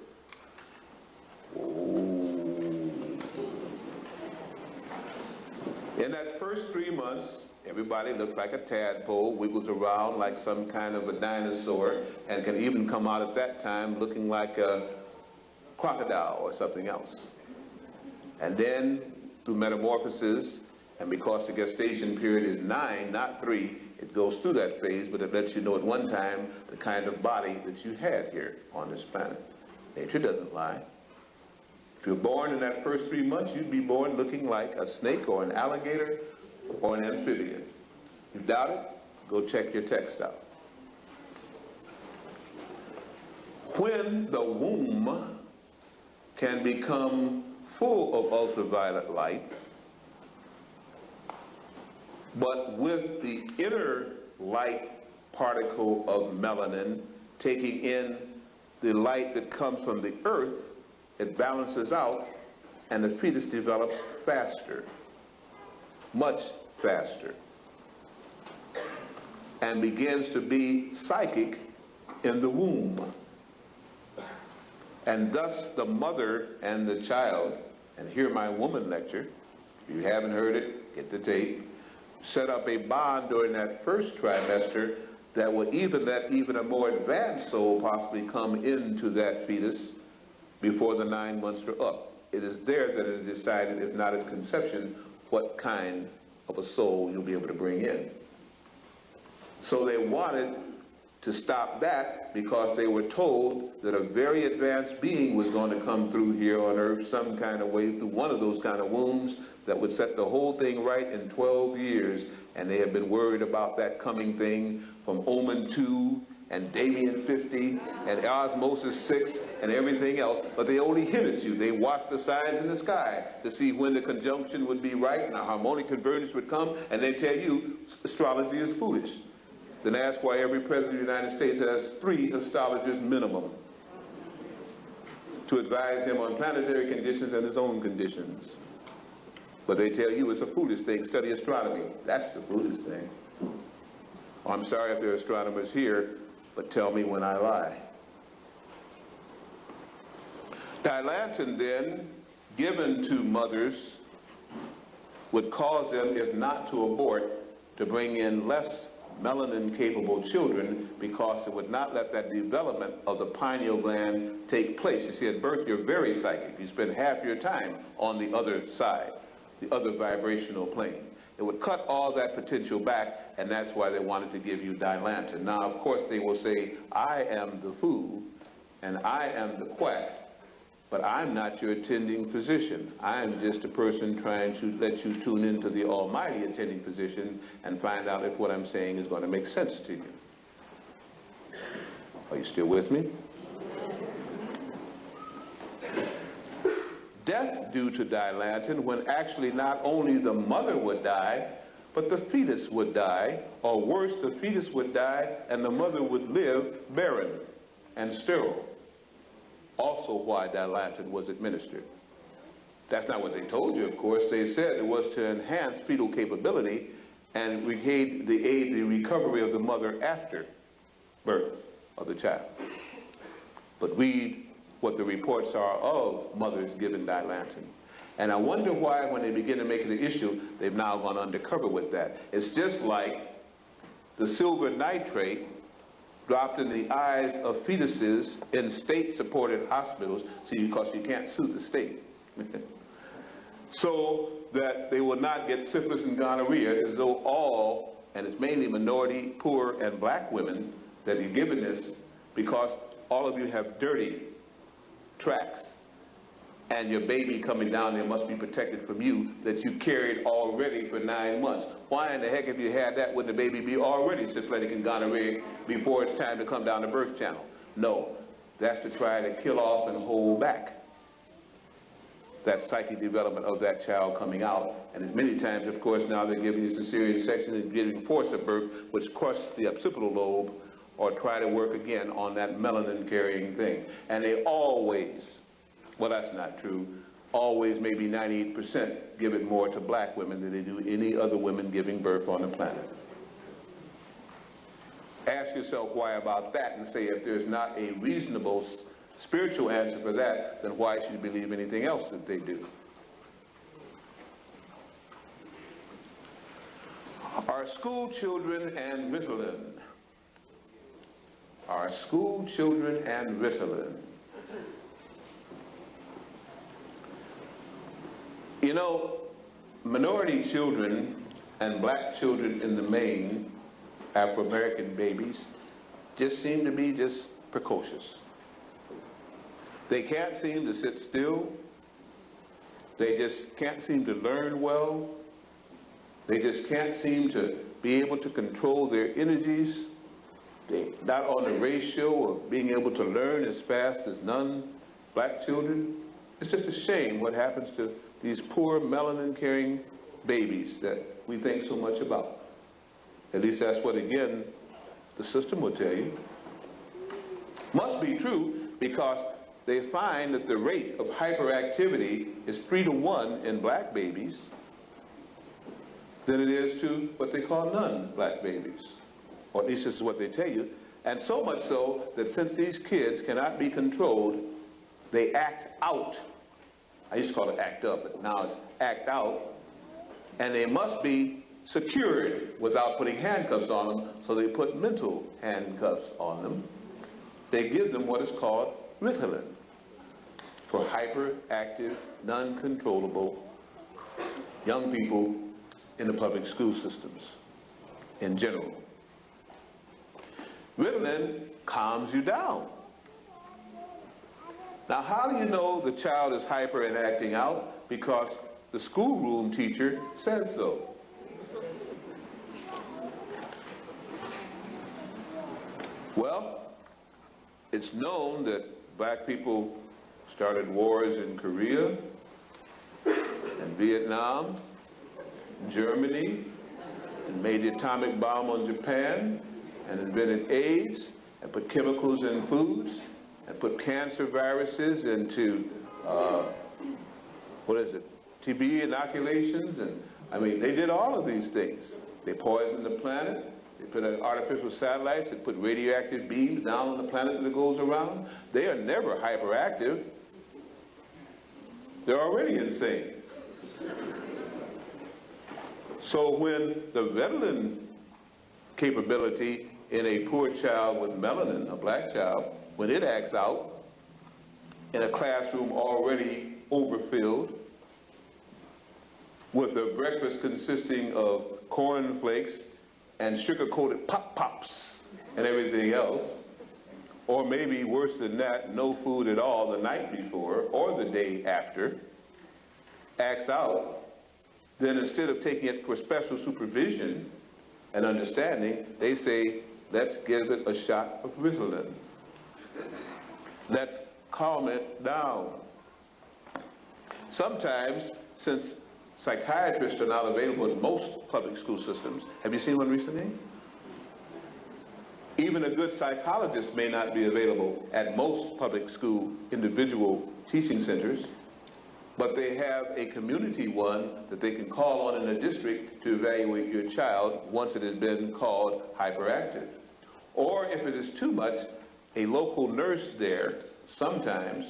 [SPEAKER 2] In that first 3 months, everybody looks like a tadpole, wiggles around like some kind of a dinosaur, and can even come out at that time looking like a crocodile or something else. And then, through metamorphosis, and because the gestation period is 9, not 3, it goes through that phase, but it lets you know at one time the kind of body that you had here on this planet. Nature doesn't lie. If you're born in that first 3 months, you'd be born looking like a snake or an alligator or an amphibian. You doubt it? Go check your text out. When the womb can become full of ultraviolet light, but with the inner light particle of melanin taking in the light that comes from the earth, it balances out and the fetus develops faster, much faster, and begins to be psychic in the womb. And thus the mother and the child, and hear my woman lecture, if you haven't heard it, get the tape, set up a bond during that first trimester that will even let even a more advanced soul possibly come into that fetus before the 9 months are up. It is there that it is decided, if not at conception, what kind of a soul you'll be able to bring in. So they wanted to stop that because they were told that a very advanced being was going to come through here on Earth some kind of way through one of those kind of wombs that would set the whole thing right in 12 years. And they have been worried about that coming thing from Omen 2 and Damien 50 and Osmosis 6 and everything else, but they only hint at you. They watch the signs in the sky to see when the conjunction would be right and a harmonic convergence would come, and they tell you astrology is foolish. Then ask why every president of the United States has 3 astrologers minimum to advise him on planetary conditions and his own conditions. But they tell you it's a foolish thing, study astronomy. That's the foolish thing. Oh, I'm sorry if there are astronomers here, but tell me when I lie. Dilantin then, given to mothers, would cause them, if not to abort, to bring in less melanin-capable children because it would not let that development of the pineal gland take place. You see, at birth, you're very psychic. You spend half your time on the other side, the other vibrational plane. It would cut all that potential back, and that's why they wanted to give you dilantin. Now, of course, they will say, I am the fool, and I am the quack, but I'm not your attending physician. I'm just a person trying to let you tune into the almighty attending physician and find out if what I'm saying is going to make sense to you. Are you still with me? Death due to dilantin, when actually not only the mother would die, but the fetus would die, or worse, the fetus would die and the mother would live barren. and sterile. Also why Dilantin was administered. That's not what they told you, of course. They said it was to enhance fetal capability and aid the recovery of the mother after birth of the child. But read what the reports are of mothers given Dilantin. And I wonder why, when they begin to make it an issue, they've now gone undercover with that. It's just like the silver nitrate dropped in the eyes of fetuses in state-supported hospitals, see, because you can't sue the state. So that they will not get syphilis and gonorrhea, as though all, and it's mainly minority, poor, and black women that are given this, because all of you have dirty tracks, and your baby coming down there must be protected from you that you carried already for 9 months. Why in the heck, if you had that, wouldn't the baby be already syphilitic and gonorrhea before it's time to come down the birth channel? No, that's to try to kill off and hold back that psychic development of that child coming out. And many times, of course, now they're giving you cesarean section and giving force of birth, which crush the occipital lobe, or try to work again on that melanin carrying thing. And they always, well, that's not true, always maybe 98% give it more to black women than they do any other women giving birth on the planet. Ask yourself why about that, and say, if there's not a reasonable spiritual answer for that, then why should you believe anything else that they do? Our school children and Ritalin. Our school children and Ritalin. You know, minority children and black children in the main, Afro-American babies, just seem to be just precocious. They can't seem to sit still. They just can't seem to learn well. They just can't seem to be able to control their energies. They're not on the ratio of being able to learn as fast as non-black children. It's just a shame what happens to these poor melanin-carrying babies that we think so much about. At least that's what, again, the system will tell you. Must be true, because they find that the rate of hyperactivity is 3 to 1 in black babies than it is to what they call non-black babies. Or at least this is what they tell you. And so much so that since these kids cannot be controlled, they act out. I used to call it act up, but now it's act out. And they must be secured without putting handcuffs on them, so they put mental handcuffs on them. They give them what is called Ritalin for hyperactive, non-controllable young people in the public school systems in general. Ritalin calms you down. Now, how do you know the child is hyper and acting out? Because the schoolroom teacher says so. Well, it's known that black people started wars in Korea and Vietnam, Germany, and made the atomic bomb on Japan, and invented AIDS, and put chemicals in foods, and put cancer viruses into, TB inoculations, and I mean, they did all of these things. They poisoned the planet. They put artificial satellites that put radioactive beams down on the planet that it goes around. They are never hyperactive. They're already insane. So when the Ritalin capability in a poor child with melanin, a black child, when it acts out in a classroom already overfilled, with a breakfast consisting of cornflakes and sugar-coated pop-pops and everything else, or maybe worse than that, no food at all the night before or the day after, acts out, then instead of taking it for special supervision and understanding, they say, let's give it a shot of Ritalin. Let's calm it down. Sometimes, since psychiatrists are not available in most public school systems, have you seen one recently? Even a good psychologist may not be available at most public school individual teaching centers, but they have a community one that they can call on in a district to evaluate your child once it has been called hyperactive. Or if it is too much, a local nurse there sometimes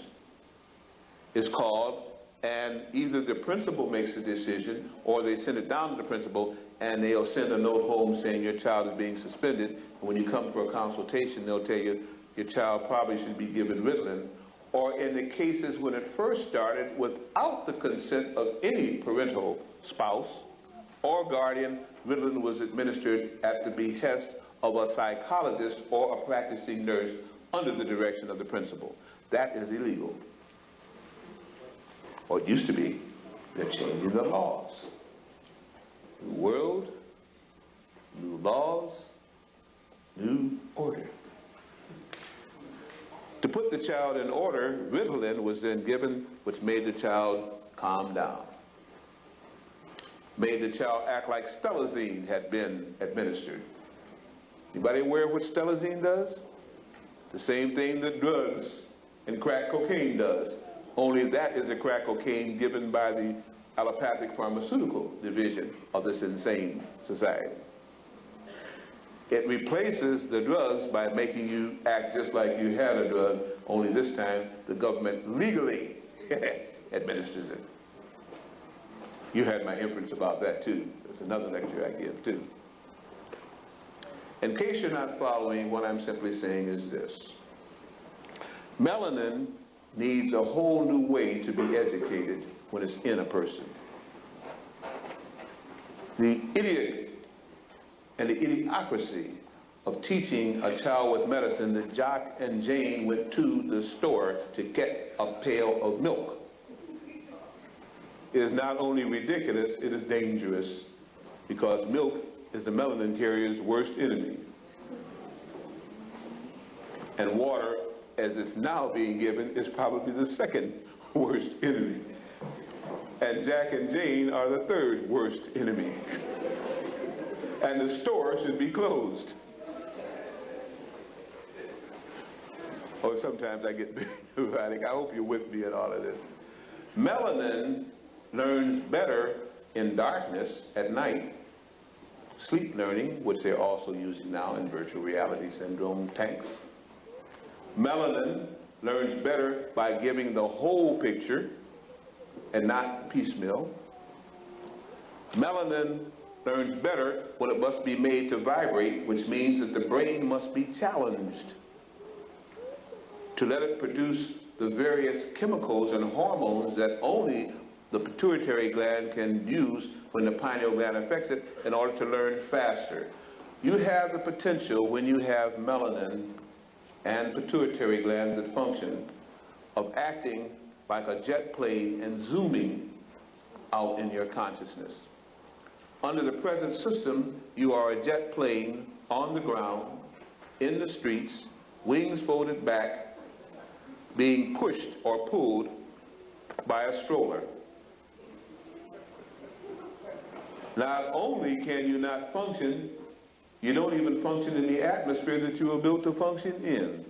[SPEAKER 2] is called, and either the principal makes a decision or they send it down to the principal and they'll send a note home saying your child is being suspended. And when you come for a consultation, they'll tell you your child probably should be given Ritalin. Or in the cases when it first started, without the consent of any parental spouse or guardian, Ritalin was administered at the behest of a psychologist or a practicing nurse under the direction of the principal. That is illegal. Or it used to be. They're changing the laws. New world, new laws, new order. To put the child in order, Ritalin was then given, which made the child calm down. Made the child act like Stelazine had been administered. Anybody aware of what Stelazine does? The same thing that drugs and crack cocaine does. Only that is a crack cocaine given by the allopathic pharmaceutical division of this insane society. It replaces the drugs by making you act just like you had a drug, only this time the government legally administers it. You had my inference about that too. That's another lecture I give too. In case you're not following, what I'm simply saying is this. Melanin needs a whole new way to be educated when it's in a person. The idiot and the idiocracy of teaching a child with medicine that Jock and Jane went to the store to get a pail of milk is not only ridiculous, it is dangerous, because milk is the melanin carrier's worst enemy. And water, as it's now being given, is probably the second worst enemy. And Jack and Jane are the third worst enemy. And the store should be closed. Oh, sometimes I get very neurotic. I hope you're with me in all of this. Melanin learns better in darkness at night. Sleep learning, which they're also using now in virtual reality syndrome tanks. Melanin learns better by giving the whole picture and not piecemeal. Melanin learns better when it must be made to vibrate, which means that the brain must be challenged to let it produce the various chemicals and hormones that only the pituitary gland can use when the pineal gland affects it in order to learn faster. You have the potential, when you have melanin and pituitary glands that function, of acting like a jet plane and zooming out in your consciousness. Under the present system, you are a jet plane on the ground, in the streets, wings folded back, being pushed or pulled by a stroller. Not only can you not function, you don't even function in the atmosphere that you were built to function in.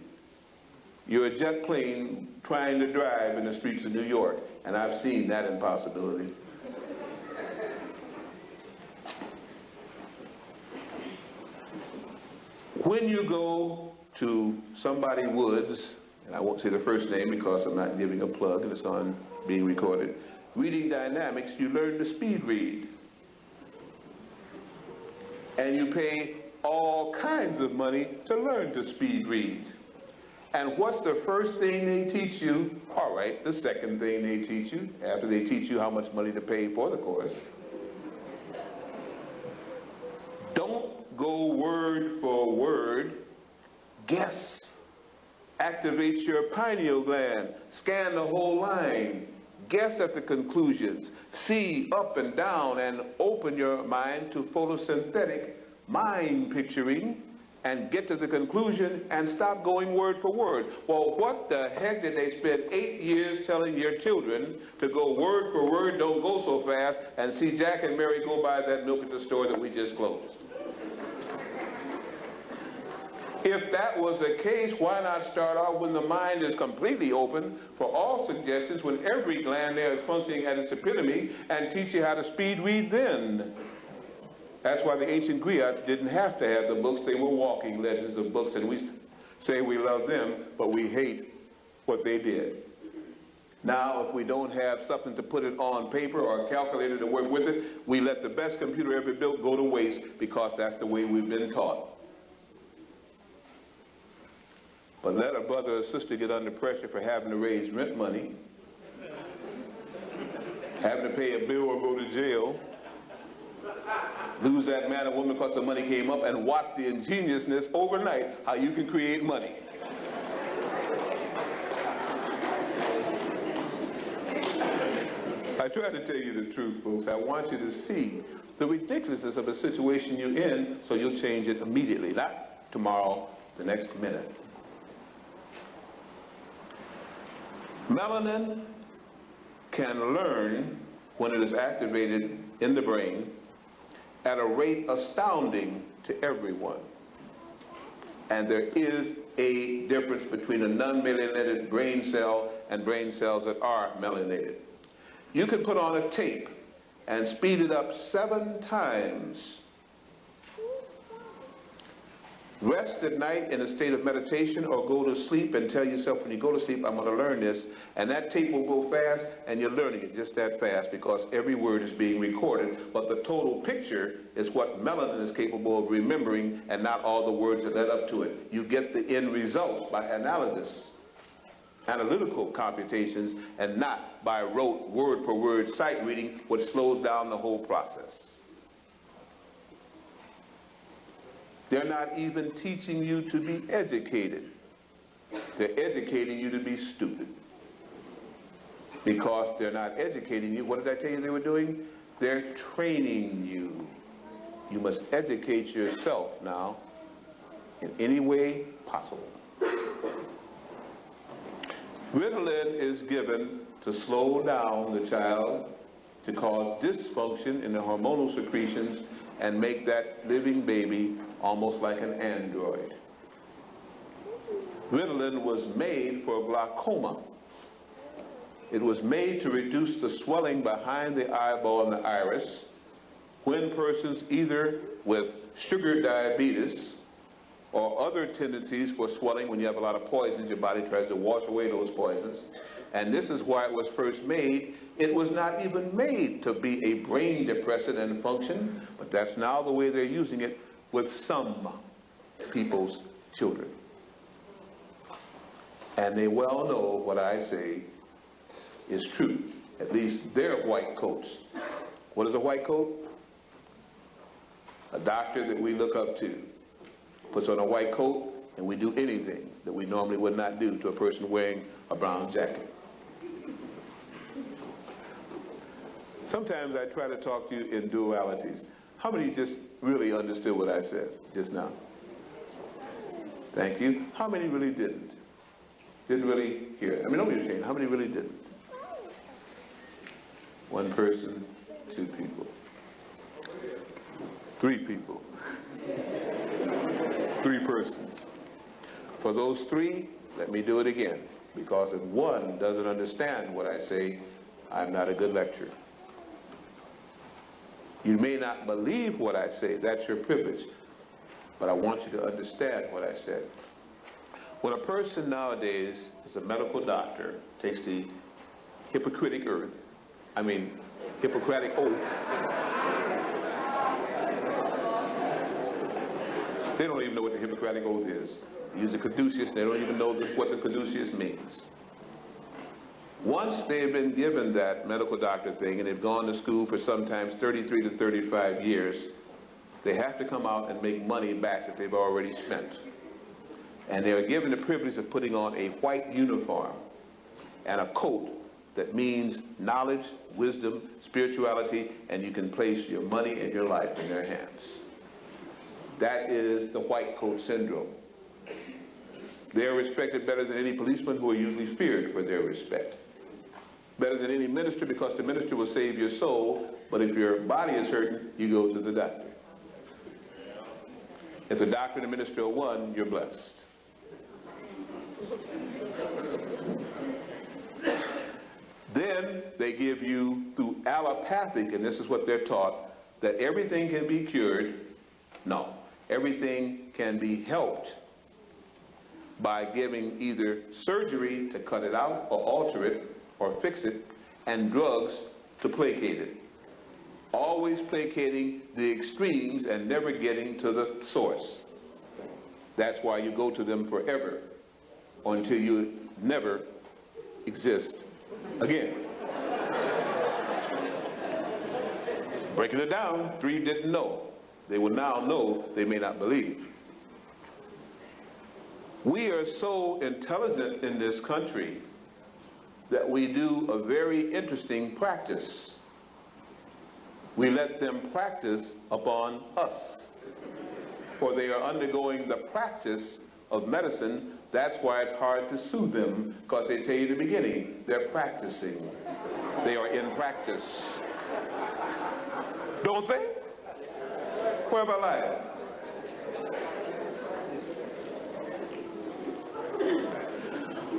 [SPEAKER 2] You're a jet plane trying to drive in the streets of New York, and I've seen that impossibility. When you go to somebody Woods, and I won't say the first name because I'm not giving a plug and it's on being recorded, reading dynamics, you learn to speed read. And you pay all kinds of money to learn to speed read. And what's the first thing they teach you? All right, the second thing they teach you, after they teach you how much money to pay for the course. Don't go word for word, guess. Activate your pineal gland, scan the whole line, guess at the conclusions, see up and down, and open your mind to photosynthetic mind picturing, and get to the conclusion and stop going word for word. Well, what the heck did they spend 8 years telling your children to go word for word, don't go so fast, and see Jack and Mary go buy that milk at the store that we just closed? If that was the case, why not start off when the mind is completely open for all suggestions, when every gland there is functioning at its epitome, and teach you how to speed read then? That's why the ancient griots didn't have to have the books. They were walking legends of books, and we say we love them, but we hate what they did. Now, if we don't have something to put it on paper or a calculator to work with it, we let the best computer ever built go to waste because that's the way we've been taught. But let a brother or sister get under pressure for having to raise rent money, having to pay a bill or go to jail, lose that man or woman because the money came up, and watch the ingeniousness overnight how you can create money. I try to tell you the truth, folks. I want you to see the ridiculousness of the situation you're in so you'll change it immediately, not tomorrow, the next minute. Melanin can learn when it is activated in the brain at a rate astounding to everyone. And there is a difference between a non-melanated brain cell and brain cells that are melanated. You can put on a tape and speed it up 7 times. Rest at night in a state of meditation or go to sleep and tell yourself when you go to sleep, I'm going to learn this, and that tape will go fast and you're learning it just that fast because every word is being recorded, but the total picture is what melanin is capable of remembering and not all the words that led up to it. You get the end results by analytical computations and not by rote word for word sight reading, which slows down the whole process. They're not even teaching you to be educated. They're educating you to be stupid. Because they're not educating you. What did I tell you they were doing? They're training you. You must educate yourself now in any way possible. Ritalin is given to slow down the child, to cause dysfunction in the hormonal secretions, and make that living baby almost like an android. Ritalin was made for glaucoma. It was made to reduce the swelling behind the eyeball and the iris when persons either with sugar diabetes or other tendencies for swelling. When you have a lot of poisons, your body tries to wash away those poisons. And this is why it was first made. It was not even made to be a brain depressant and function, but that's now the way they're using it with some people's children. And they well know what I say is true. At least their white coats. What is a white coat? A doctor that we look up to puts on a white coat, and we do anything that we normally would not do to a person wearing a brown jacket. Sometimes I try to talk to you in dualities. How many just really understood what I said just now? Thank you. How many really didn't? Didn't really hear it? I mean, don't be ashamed. How many really didn't? 1 person, 2 people, 3 people, 3 persons. For those 3, let me do it again, because if 1 doesn't understand what I say, I'm not a good lecturer. You may not believe what I say, that's your privilege, but I want you to understand what I said. When a person nowadays is a medical doctor, takes the Hippocratic oath, they don't even know what the Hippocratic oath is. They use the caduceus, they don't even know what the caduceus means. Once they've been given that medical doctor thing and they've gone to school for sometimes 33 to 35 years, they have to come out and make money back that they've already spent. And they're given the privilege of putting on a white uniform and a coat that means knowledge, wisdom, spirituality, and you can place your money and your life in their hands. That is the white coat syndrome. They're respected better than any policemen, who are usually feared for their respect. Better than any minister, because the minister will save your soul, but if your body is hurting, you go to the doctor. If the doctor administers one, you're blessed. Then they give you through allopathic, and this is what they're taught, that everything can be cured. No, everything can be helped by giving either surgery to cut it out or alter it or fix it, and drugs to placate it. Always placating the extremes and never getting to the source. That's why you go to them forever, until you never exist again. Breaking it down, 3 didn't know. They will now know, they may not believe. We are so intelligent in this country that we do a very interesting practice. We let them practice upon us, for they are undergoing the practice of medicine. That's why it's hard to sue them, because they tell you in the beginning, they're practicing. They are in practice. Don't they? Where have I lied?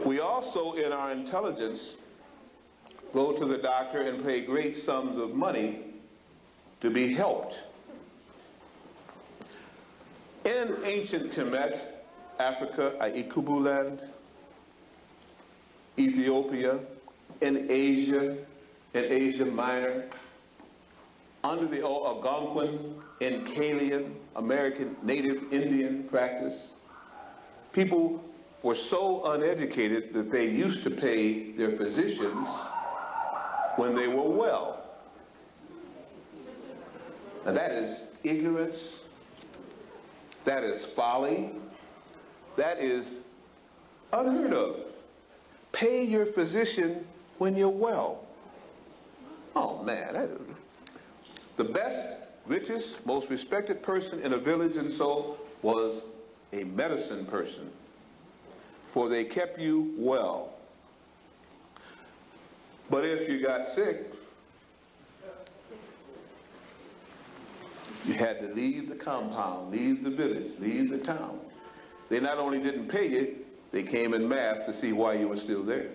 [SPEAKER 2] We also, in our intelligence, go to the doctor and pay great sums of money to be helped. In ancient Kemet, Africa, Ikubu land, Ethiopia, in Asia Minor, under the Algonquin, in Kalian, American Native Indian practice, people were so uneducated that they used to pay their physicians when they were well. Now that is ignorance, that is folly, that is unheard of. Pay your physician when you're well. Oh man, the best, richest, most respected person in a village and so was a medicine person, for they kept you well. But if you got sick, you had to leave the compound, leave the village, leave the town. They not only didn't pay you, they came en masse to see why you were still there.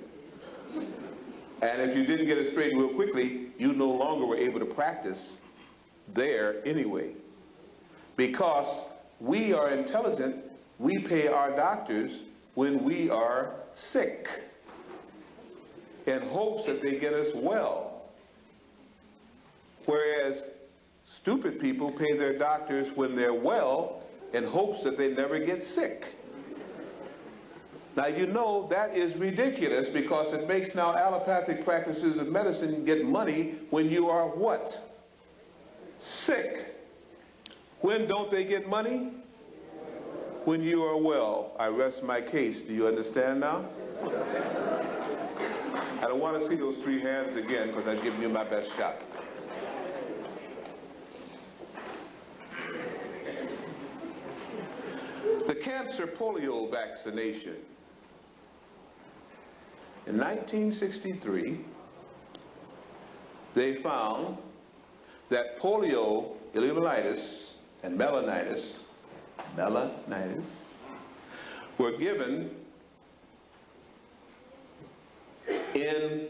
[SPEAKER 2] And if you didn't get it straight real quickly, you no longer were able to practice there anyway. Because we are intelligent, we pay our doctors when we are sick, in hopes that they get us well. Whereas stupid people pay their doctors when they're well in hopes that they never get sick. Now you know that is ridiculous, because it makes now allopathic practices of medicine get money when you are what? Sick. When don't they get money? When you are well. I rest my case. Do you understand now? I don't want to see those 3 hands again, because I've given you my best shot. The cancer polio vaccination. In 1963, they found that polio, poliomyelitis, and melanitis were given in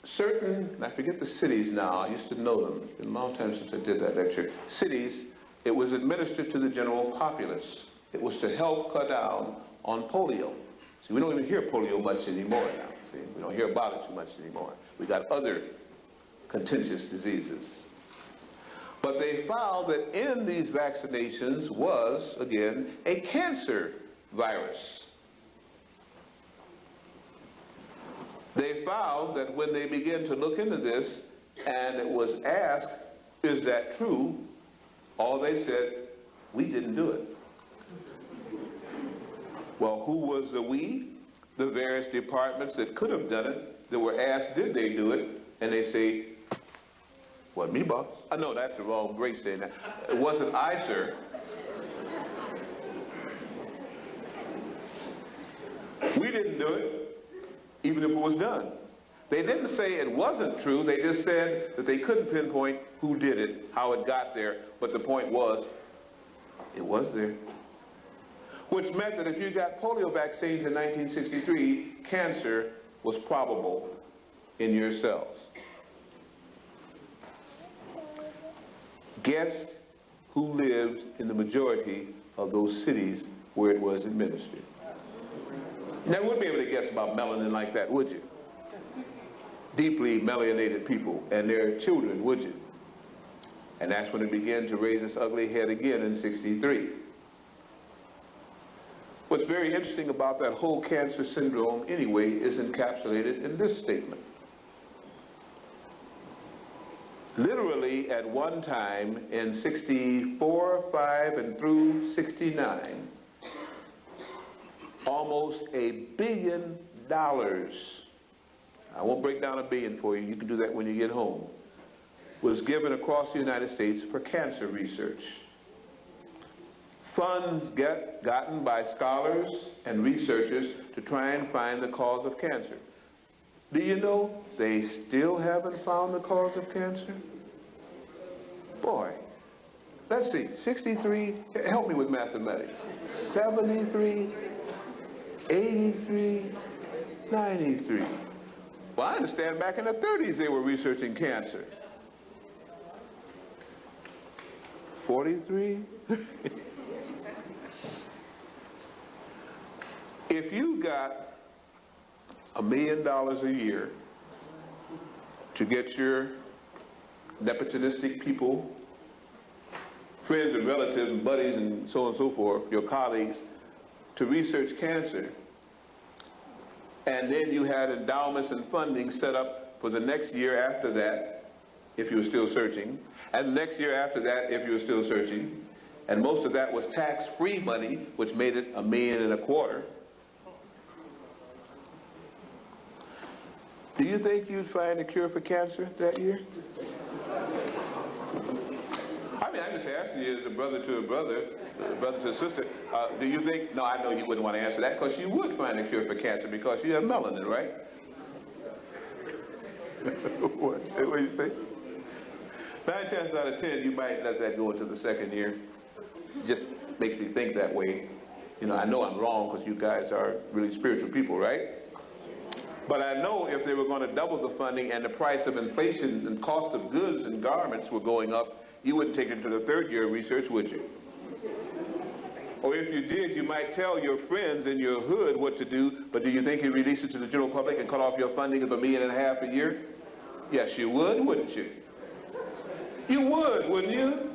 [SPEAKER 2] certain, I forget the cities now, I used to know them, it's been a long time since I did that lecture, cities. It was administered to the general populace. It was to help cut down on polio. See, we don't even hear polio much anymore now. See, we don't hear about it too much anymore. We got other contagious diseases. But they found that in these vaccinations was, again, a cancer virus. They found that when they began to look into this, and it was asked, is that true? All they said, we didn't do it. Well, who was the we? The various departments that could have done it, that were asked, did they do it? And they say, wasn't me, boss. I know that's the wrong grace saying that. It wasn't I, sir. We didn't do it, even if it was done. They didn't say it wasn't true. They just said that they couldn't pinpoint who did it, how it got there. But the point was, It was there. Which meant that if you got polio vaccines in 1963, cancer was probable in your cells. Guess who lived in the majority of those cities where it was administered? Now, you wouldn't be able to guess about melanin like that, would you? Deeply melanated people and their children, would you? And that's when it began to raise its ugly head again in '63. What's very interesting about that whole cancer syndrome, anyway, is encapsulated in this statement. Literally, at one time in 64, 5, and through 69, almost $1 billion. I won't break down $1 billion for you. You can do that when you get home. Was given across the United States for cancer research. Funds gotten by scholars and researchers to try and find the cause of cancer. Do you know they still haven't found the cause of cancer? Boy, let's see, 63, help me with mathematics, 73, 83, 93. Well, I understand back in the 30s they were researching cancer. 43? If you got $1 million a year to get your nepotistic people, friends and relatives and buddies and so on and so forth, your colleagues, to research cancer, and then you had endowments and funding set up for the next year after that, if you were still searching, and the next year after that, if you were still searching, and most of that was tax-free money, which made it $1.25 million. Do you think you'd find a cure for cancer that year? I mean, I'm just asking you as a brother to a brother, a brother to a sister, do you think, no, I know you wouldn't want to answer that, because you would find a cure for cancer because you have melanin, right? What do you say? 9 chances out of 10, you might let that go into the second year. Just makes me think that way. You know, I know I'm wrong because you guys are really spiritual people, right? But I know if they were going to double the funding and the price of inflation and cost of goods and garments were going up, you wouldn't take it to the third year of research, would you? Or if you did, you might tell your friends in your hood what to do, but do you think you'd release it to the general public and cut off your funding of $1.5 million a year? Yes, you would, wouldn't you? You would, wouldn't you?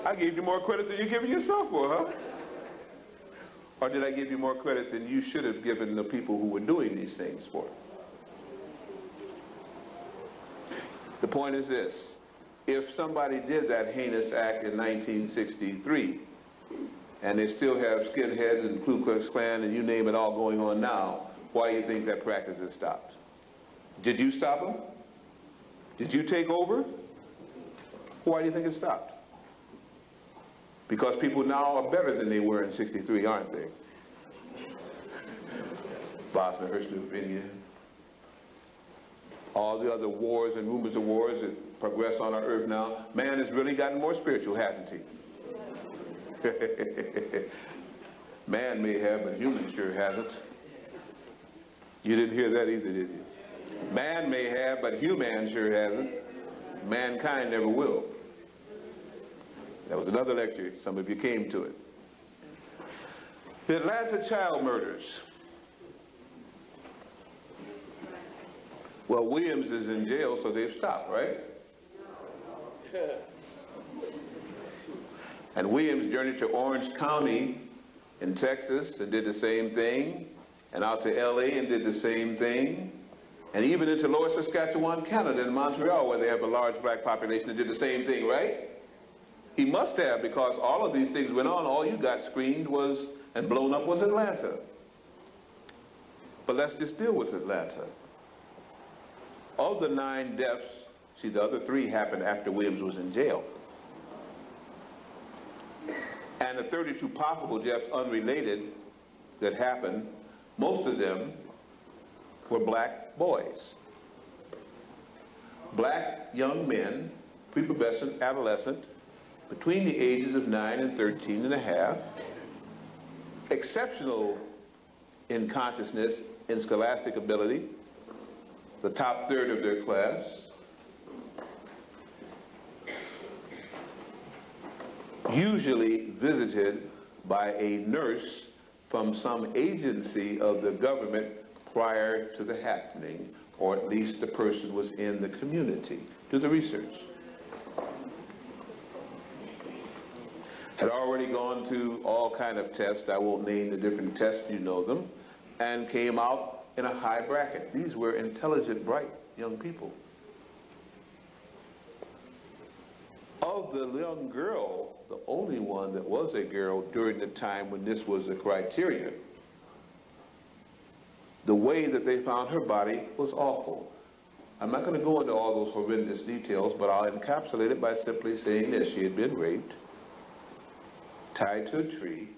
[SPEAKER 2] I gave you more credit than you're giving yourself for, huh? Or did I give you more credit than you should have given the people who were doing these things for? The point is this. If somebody did that heinous act in 1963, and they still have skinheads and Ku Klux Klan and you name it all going on now, why do you think that practice has stopped? Did you stop them? Did you take over? Why do you think it stopped? Because people now are better than they were in '63, aren't they? Bosnia, Herzegovina, all the other wars and rumors of wars that progress on our earth now. Man has really gotten more spiritual, hasn't he? Man may have, but human sure hasn't. You didn't hear that either, did you? Man may have, but human sure hasn't. Mankind never will. That was another lecture. Some of you came to it. The Atlanta child murders. Well, Williams is in jail, so they've stopped, right? And Williams journeyed to Orange County in Texas and did the same thing, and out to LA and did the same thing, and even into Lower Saskatchewan, Canada, in Montreal, where they have a large black population, and did the same thing, right? He must have, because all of these things went on. All you got screened was and blown up was Atlanta. But let's just deal with Atlanta. Of the 9 deaths, see, the other 3 happened after Williams was in jail. And the 32 possible deaths unrelated that happened, most of them were black boys. Black young men, prepubescent, adolescent, between the ages of 9 and 13 and a half, exceptional in consciousness and scholastic ability, the top third of their class, usually visited by a nurse from some agency of the government prior to the happening, or at least the person was in the community. Do the research. Had already gone through all kind of tests, I won't name the different tests, you know them, and came out in a high bracket. These were intelligent, bright young people. Of the young girl, the only one that was a girl during the time when this was a criteria, the way that they found her body was awful. I'm not going to go into all those horrendous details, but I'll encapsulate it by simply saying this. She had been raped, tied to a tree,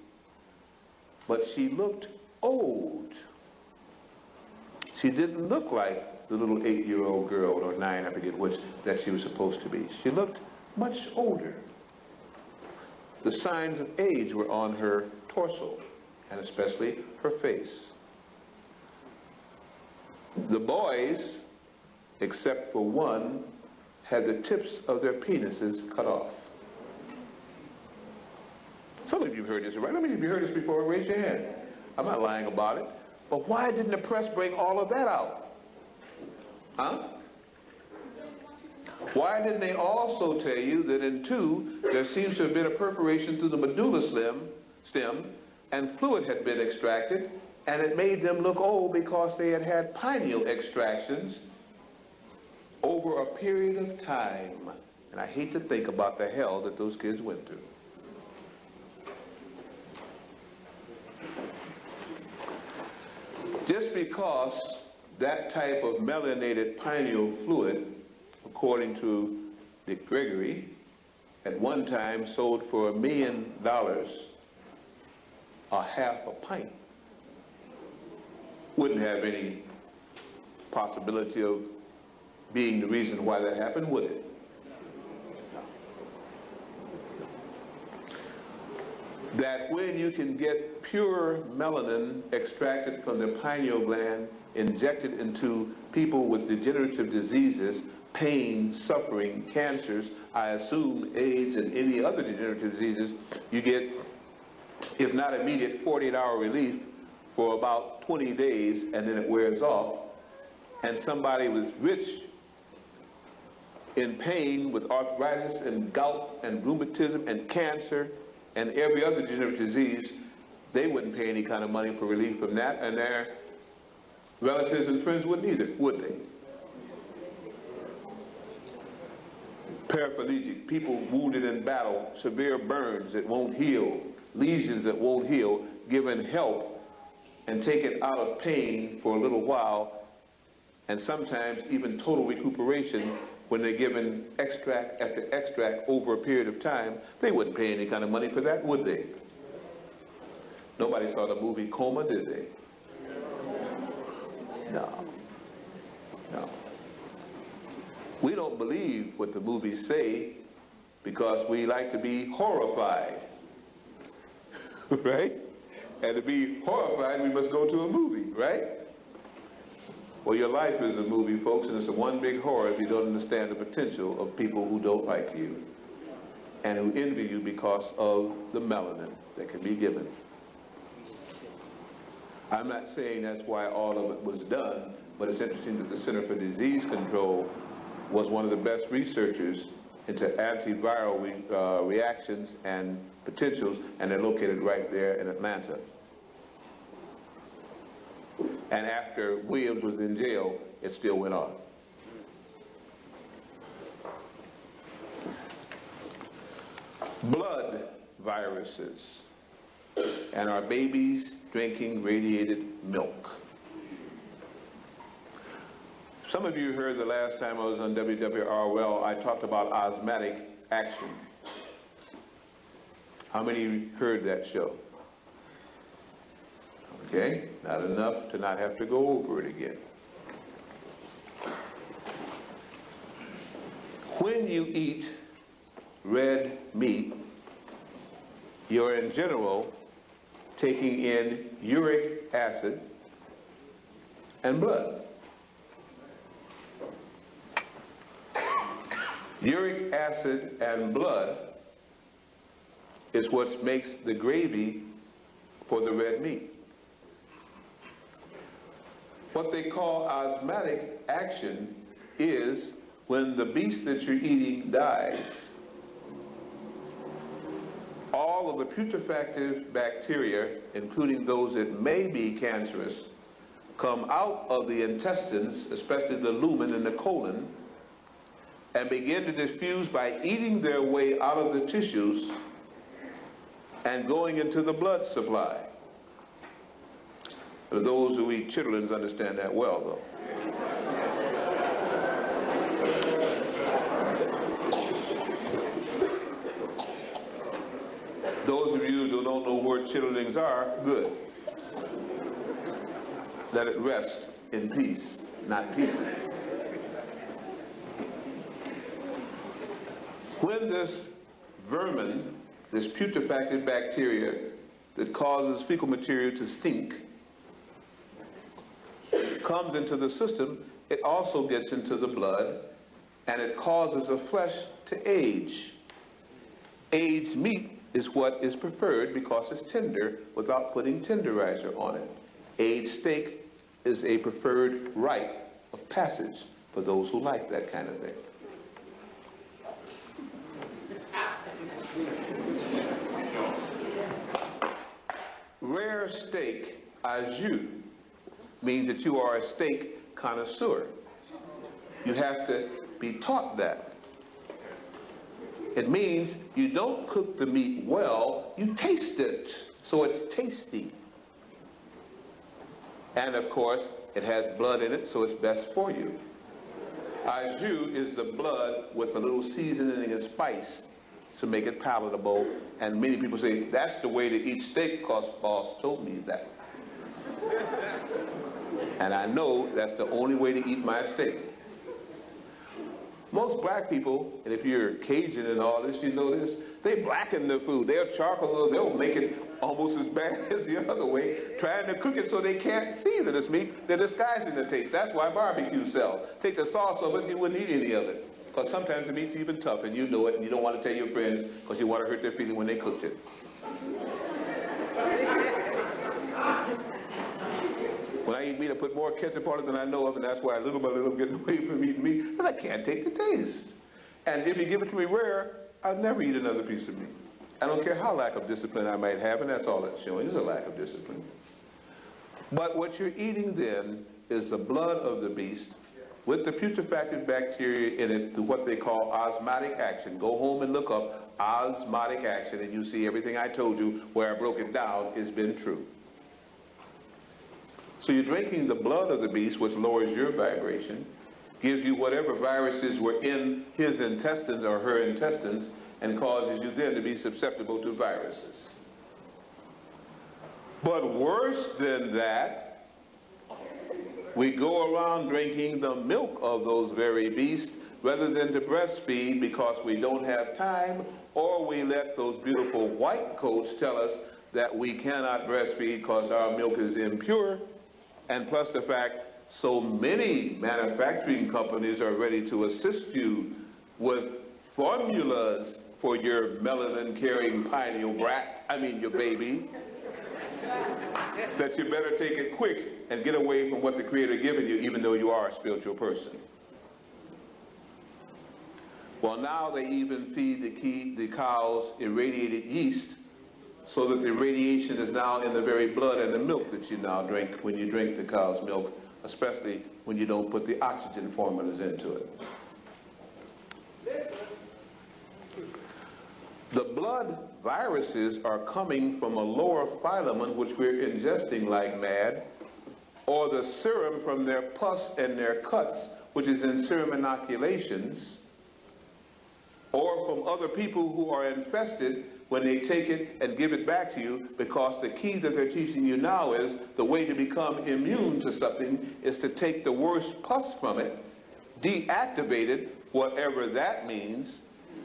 [SPEAKER 2] but she looked old. She didn't look like the little 8-year-old girl, or 9, I forget which, that she was supposed to be. She looked much older. The signs of age were on her torso, and especially her face. The boys, except for one, had the tips of their penises cut off. Some of you have heard this, right? How many of you heard this before? Raise your hand. I'm not lying about it. But why didn't the press bring all of that out? Huh? Why didn't they also tell you that in 2, there seems to have been a perforation through the medulla stem, and fluid had been extracted, and it made them look old because they had had pineal extractions over a period of time. And I hate to think about the hell that those kids went through. Just because that type of melanated pineal fluid, according to Dick Gregory, at one time sold for $1 million a half a pint, wouldn't have any possibility of being the reason why that happened, would it? That when you can get pure melanin extracted from the pineal gland, injected into people with degenerative diseases, pain, suffering, cancers, I assume AIDS and any other degenerative diseases, you get, if not immediate, 48-hour relief for about 20 days, and then it wears off. And somebody was rich in pain with arthritis and gout and rheumatism and cancer and every other degenerative disease, they wouldn't pay any kind of money for relief from that, and their relatives and friends wouldn't either, would they? Paraplegic, people wounded in battle, severe burns that won't heal, lesions that won't heal, given help and taken out of pain for a little while, and sometimes even total recuperation when they're given extract after extract over a period of time. They wouldn't pay any kind of money for that, would they? Nobody saw the movie Coma, did they? No. No. We don't believe what the movies say because we like to be horrified. Right? And to be horrified, we must go to a movie, right? Well, your life is a movie, folks, and it's a one big horror if you don't understand the potential of people who don't like you and who envy you because of the melanin that can be given. I'm not saying that's why all of it was done, but it's interesting that the Center for Disease Control was one of the best researchers into antiviral reactions and potentials, and they're located right there in Atlanta. And after Williams was in jail, it still went on. Blood viruses, and our babies drinking radiated milk. Some of you heard the last time I was on WWRL, I talked about osmotic action. How many heard that show? Okay, not enough to not have to go over it again. When you eat red meat, you're in general taking in uric acid and blood. Uric acid and blood is what makes the gravy for the red meat. What they call osmotic action is when the beast that you're eating dies, all of the putrefactive bacteria, including those that may be cancerous, come out of the intestines, especially the lumen and the colon, and begin to diffuse by eating their way out of the tissues and going into the blood supply. Those who eat chitterlings understand that well, though. Those of you who don't know where chitterlings are, good. Let it rest in peace, not pieces. When this vermin, this putrefactive bacteria that causes fecal material to stink, comes into the system, it also gets into the blood, and it causes the flesh to age. Aged meat is what is preferred because it's tender without putting tenderizer on it. Aged steak is a preferred rite of passage for those who like that kind of thing. Rare steak, au jus, means that you are a steak connoisseur. You have to be taught that. It means you don't cook the meat well, you taste it, so it's tasty. And of course, it has blood in it, so it's best for you. Au jus is the blood with a little seasoning and spice to make it palatable. And many people say, that's the way to eat steak because boss told me that. And I know that's the only way to eat my steak. Most black people, and if you're Cajun and all this, you know this, they blacken their food. They'll charcoal, they'll make it almost as bad as the other way, trying to cook it so they can't see that it's meat. They're disguising the taste. That's why barbecue sells. Take the sauce of it, you wouldn't eat any of it. Because sometimes the meat's even tough, and you know it, and you don't want to tell your friends because you want to hurt their feeling when they cooked it. When I eat meat, I put more ketchup on it than I know of, and that's why little by little I'm getting away from eating meat, because I can't take the taste. And if you give it to me rare, I'll never eat another piece of meat. I don't care how lack of discipline I might have, and that's all it's showing, is a lack of discipline. But what you're eating then is the blood of the beast with the putrefactive bacteria in it through what they call osmotic action. Go home and look up osmotic action, and you see everything I told you where I broke it down has been true. So you're drinking the blood of the beast, which lowers your vibration, gives you whatever viruses were in his intestines or her intestines, and causes you then to be susceptible to viruses. But worse than that, we go around drinking the milk of those very beasts rather than to breastfeed because we don't have time, or we let those beautiful white coats tell us that we cannot breastfeed because our milk is impure. And plus the fact so many manufacturing companies are ready to assist you with formulas for your melanin-carrying pineal brat, your baby, that you better take it quick and get away from what the Creator given you, even though you are a spiritual person. Well, now they even feed the cows irradiated yeast, so that the radiation is now in the very blood and the milk that you now drink when you drink the cow's milk, especially when you don't put the oxygen formulas into it. The blood viruses are coming from a lower phylum, which we're ingesting like mad, or the serum from their pus and their cuts, which is in serum inoculations, or from other people who are infested when they take it and give it back to you, because the key that they're teaching you now is the way to become immune to something is to take the worst pus from it, deactivate it, whatever that means,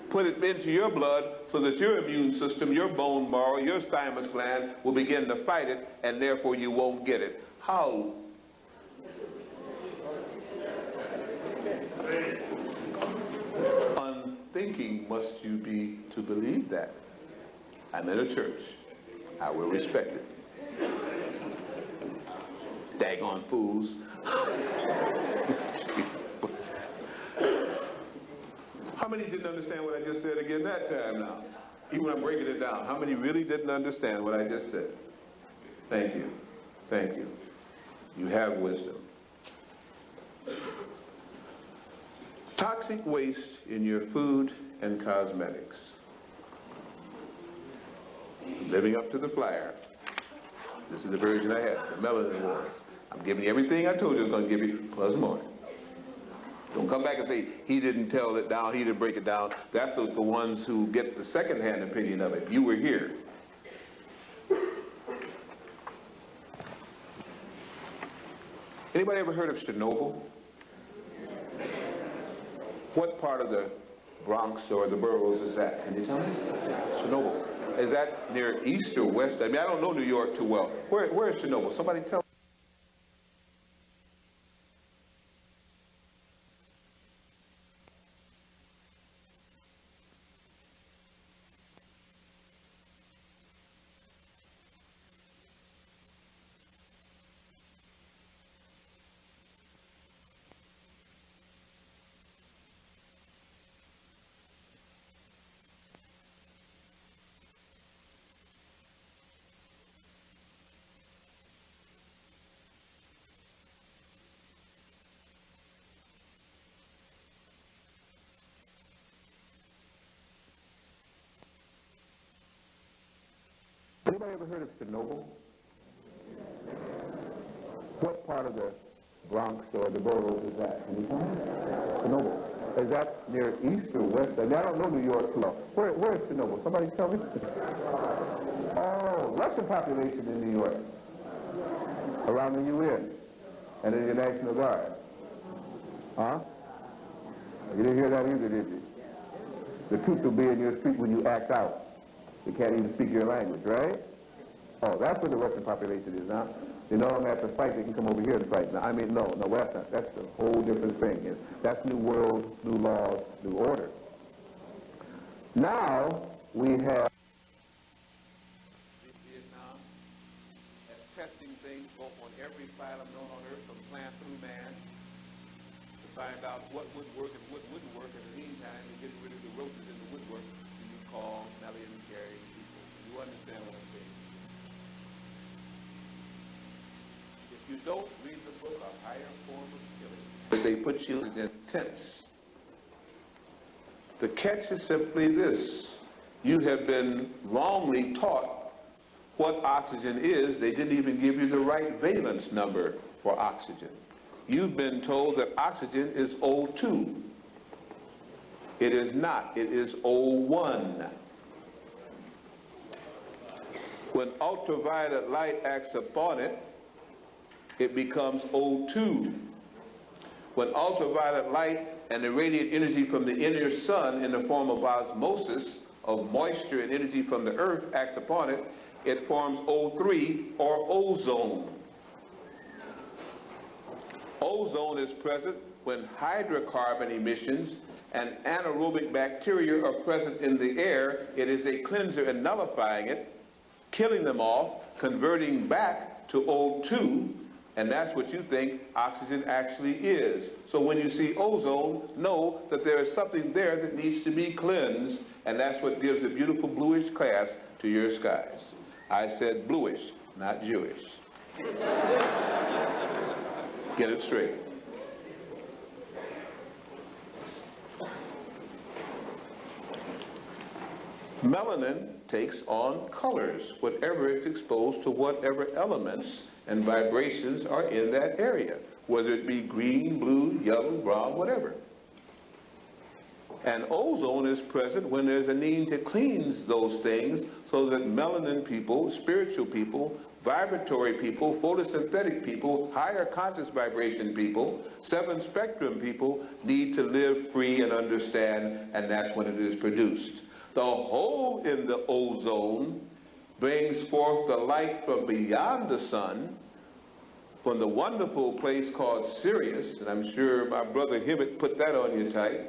[SPEAKER 2] Put it into your blood so that your immune system, your bone marrow, your thymus gland will begin to fight it, and therefore you won't get it. How? Unthinking must you be to believe that. I'm in a church. I will respect it. Daggone fools. How many didn't understand what I just said again that time now? Even when I'm breaking it down, how many really didn't understand what I just said? Thank you. Thank you. You have wisdom. Toxic waste in your food and cosmetics. Living up to the flyer. This is the version I had, the Melanin Wars. I'm giving you everything I told you I was going to give you, plus more. Don't come back and say, he didn't tell it down, he didn't break it down. That's the ones who get the second-hand opinion of it. You were here. Anybody ever heard of Chernobyl? What part of the Bronx or the boroughs is that? Can you tell me? Chernobyl. Is that near east or west? I mean, I don't know New York too well. Where is Chernobyl? Somebody tell me. Anybody ever heard of Chernobyl? What part of the Bronx or the boroughs is that? Can you tell me? Chernobyl. Is that near east or west? I mean, I don't know New York too well. Where is Chernobyl? Somebody tell me. Oh, Russian population in New York. Around the UN and in the National Guard. Huh? You didn't hear that either, did you? The troops will be in your street when you act out. They can't even speak your language, right? Oh, that's where the Russian population is now. You know them at the fight, they can come over here and fight. Now, I mean, no, that's not. That's a whole different thing. That's new world, new laws, new order. Now, we have Vietnam as testing things both on every phylum known on Earth, from plant through man, to find out what would work and what wouldn't work. In the meantime, they're getting rid of the roaches in the woodwork that you call Melanin-carrying people. You understand what I'm saying? If you don't read the book, A Higher Form of Killing, they put you in tents. The catch is simply this. You have been wrongly taught what oxygen is. They didn't even give you the right valence number for oxygen. You've been told that oxygen is O2. It is not. It is O1. When ultraviolet light acts upon it, it becomes O2. When ultraviolet light and the radiant energy from the inner sun in the form of osmosis, of moisture and energy from the earth acts upon it, it forms O3 or ozone. Ozone is present when hydrocarbon emissions and anaerobic bacteria are present in the air. It is a cleanser and nullifying it, killing them off, converting back to O2, and that's what you think oxygen actually is. So when you see ozone, know that there is something there that needs to be cleansed, and that's what gives a beautiful bluish cast to your skies. I said bluish, not Jewish. Get it straight. Melanin takes on colors, whatever it's exposed to, whatever elements and vibrations are in that area, whether it be green, blue, yellow, brown, whatever. And ozone is present when there's a need to cleanse those things so that melanin people, spiritual people, vibratory people, photosynthetic people, higher conscious vibration people, 7-spectrum people need to live free and understand, and that's when it is produced. The hole in the ozone brings forth the light from beyond the sun, from the wonderful place called Sirius, and I'm sure my brother Hibbert put that on you tight,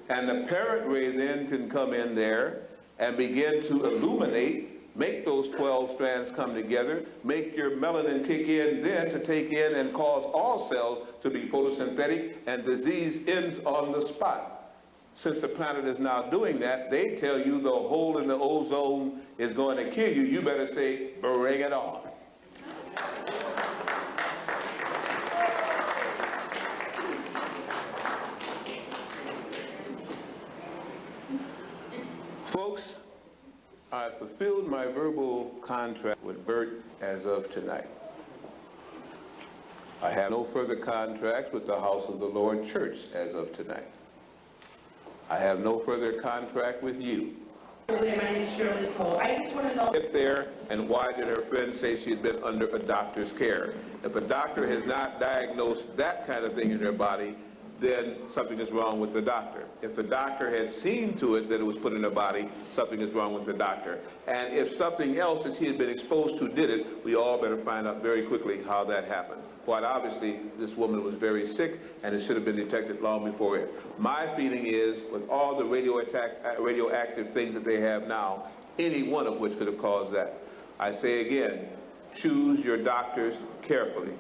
[SPEAKER 2] and the parent ray then can come in there and begin to illuminate, make those 12 strands come together, make your melanin kick in then to take in and cause all cells to be photosynthetic, and disease ends on the spot. Since the planet is now doing that, they tell you the hole in the ozone is going to kill you. You better say, bring it on. Folks, I fulfilled my verbal contract with Bert as of tonight. I have no further contract with the House of the Lord Church as of tonight. I have no further contract with you.
[SPEAKER 3] My name is Shirley Cole. I just want to know.
[SPEAKER 2] Get there, and why did her friend say she had been under a doctor's care? If a doctor has not diagnosed that kind of thing in her body, then something is wrong with the doctor. If the doctor had seen to it that it was put in her body, something is wrong with the doctor. And if something else that she had been exposed to did it, we all better find out very quickly how that happened. Quite obviously, this woman was very sick, and it should have been detected long before it. My feeling is, with all the radioactive things that they have now, any one of which could have caused that. I say again, choose your doctors carefully.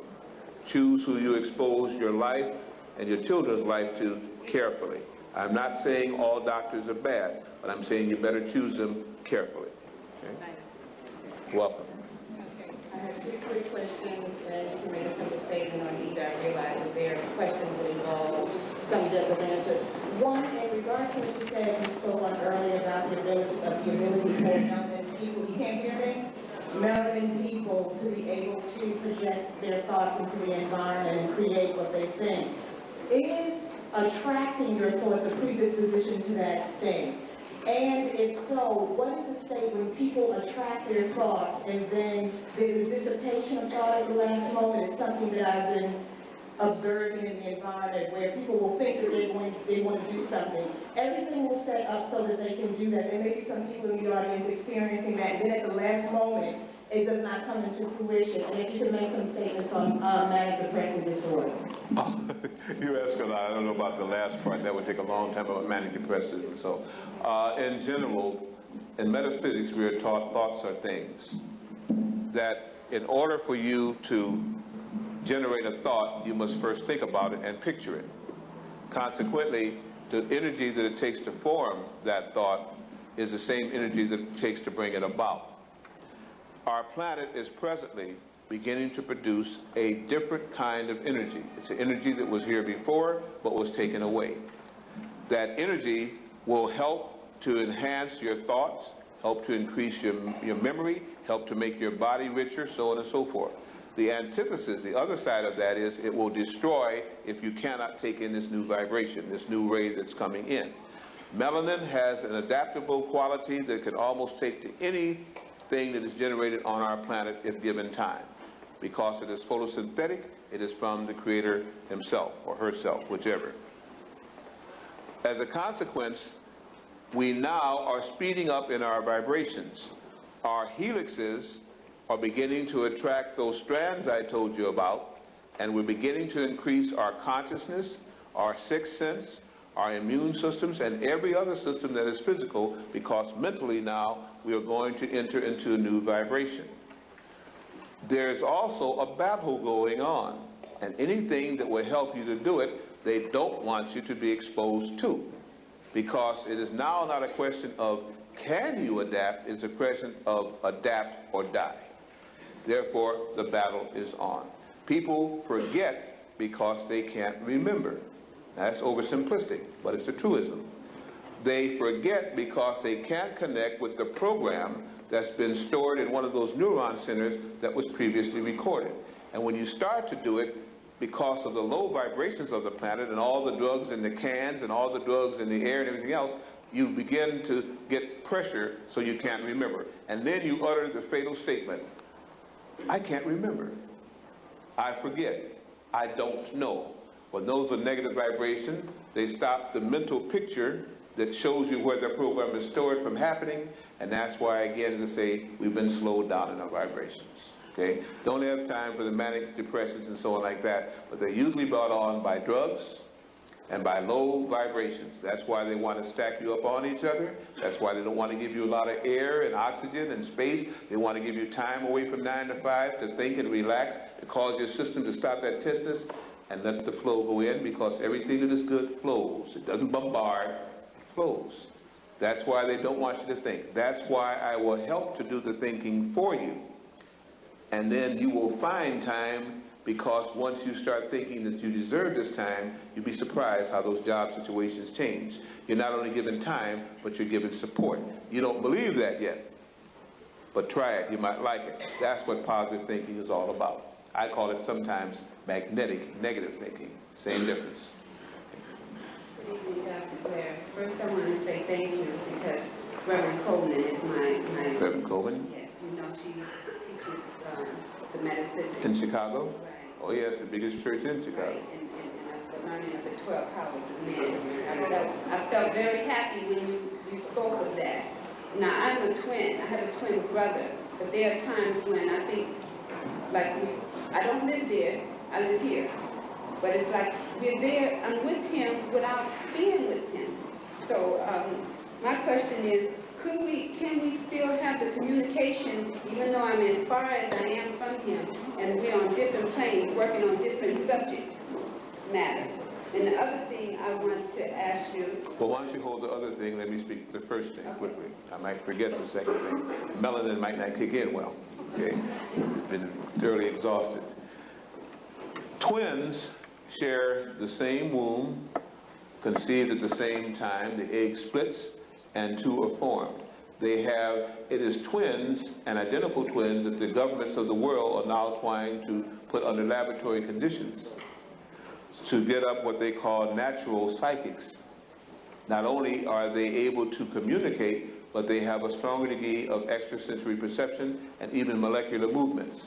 [SPEAKER 2] Choose who you expose your life and your children's life to carefully. I'm not saying all doctors are bad, but I'm saying you better choose them carefully. Okay? Welcome.
[SPEAKER 3] Okay. I have 2 quick questions, and you can make a simple statement on either. I realize that there are questions that involve some depth of answer. One, in regards to what you said, you spoke on earlier about the ability for melanin people, you can't hear me? Melanin people to be able to project their thoughts into the environment and create what they think. Is attracting your thoughts a predisposition to that state? And if so, what is the state when people attract their thoughts and then there's a dissipation of thought at the last moment? It's something that I've been observing in the environment where people will think that they want to do something. Everything will set up so that they can do that. There may be some people in the audience experiencing that, and then at the last moment, it does not come into fruition. And if you can make some statements on manic depressive disorder.
[SPEAKER 2] You asked a lot. I don't know about the last part. That would take a long time about manic depressive. And so, in general, in metaphysics, we are taught thoughts are things. That in order for you to generate a thought, you must first think about it and picture it. Consequently, the energy that it takes to form that thought is the same energy that it takes to bring it about. Our planet is presently beginning to produce a different kind of energy. It's an energy that was here before, but was taken away. That energy will help to enhance your thoughts, help to increase your memory, help to make your body richer, so on and so forth. The antithesis, the other side of that, is it will destroy if you cannot take in this new vibration, this new ray that's coming in. Melanin has an adaptable quality that can almost take to anything that is generated on our planet if given time. Because it is photosynthetic, it is from the Creator himself or herself, whichever. As a consequence, we now are speeding up in our vibrations. Our helixes are beginning to attract those strands I told you about, and we're beginning to increase our consciousness, our sixth sense, our immune systems, and every other system that is physical, because mentally now we are going to enter into a new vibration. There's also a battle going on, and anything that will help you to do it, they don't want you to be exposed to, because it is now not a question of can you adapt, it's a question of adapt or die. Therefore, the battle is on. People forget because they can't remember. That's oversimplistic, but it's a truism. They forget because they can't connect with the program that's been stored in one of those neuron centers that was previously recorded. And when you start to do it, because of the low vibrations of the planet and all the drugs in the cans and all the drugs in the air and everything else, you begin to get pressure so you can't remember. And then you utter the fatal statement, I can't remember. I forget. I don't know. When those are negative vibration, they stop the mental picture that shows you where the program is stored from happening, and that's why, again, as I say, we've been slowed down in our vibrations. Okay? Don't have time for the manic depressants and so on like that, but they're usually brought on by drugs and by low vibrations. That's why they want to stack you up on each other. That's why they don't want to give you a lot of air and oxygen and space. They want to give you time away from 9 to 5 to think and relax, to cause your system to stop that tenseness and let the flow go in, because everything that is good flows. It doesn't bombard, it flows. That's why they don't want you to think. That's why I will help to do the thinking for you. And then you will find time, because once you start thinking that you deserve this time, you'll be surprised how those job situations change. You're not only given time, but you're given support. You don't believe that yet, but try it. You might like it. That's what positive thinking is all about. I call it sometimes magnetic negative thinking. Same difference.
[SPEAKER 3] Good evening, Dr. Blair. First, I want to say thank you, because Reverend Coleman is my
[SPEAKER 2] Reverend Coleman?
[SPEAKER 3] Yes, you know, she teaches the metaphysics.
[SPEAKER 2] In Chicago?
[SPEAKER 3] Right.
[SPEAKER 2] Oh yes, the biggest church in Chicago.
[SPEAKER 3] Right, and the learning of the 12 powers of men. I felt very happy when you spoke of that. Now, I'm a twin. I have a twin brother, but there are times when I think, like, I don't live there, I live here. But it's like we're there, I'm with him without being with him. So my question is, can we still have the communication, even though I'm as far as I am from him, and we're on different planes, working on different subject matters? And the other thing I want to ask you...
[SPEAKER 2] Well, why don't you hold the other thing, let me speak the first thing quickly. I might forget the second thing. Melanin might not kick in well. Okay? Been thoroughly exhausted. Twins share the same womb, conceived at the same time, the egg splits, and two are formed. It is twins and identical twins that the governments of the world are now trying to put under laboratory conditions to get up what they call natural psychics. Not only are they able to communicate, but they have a stronger degree of extrasensory perception and even molecular movements.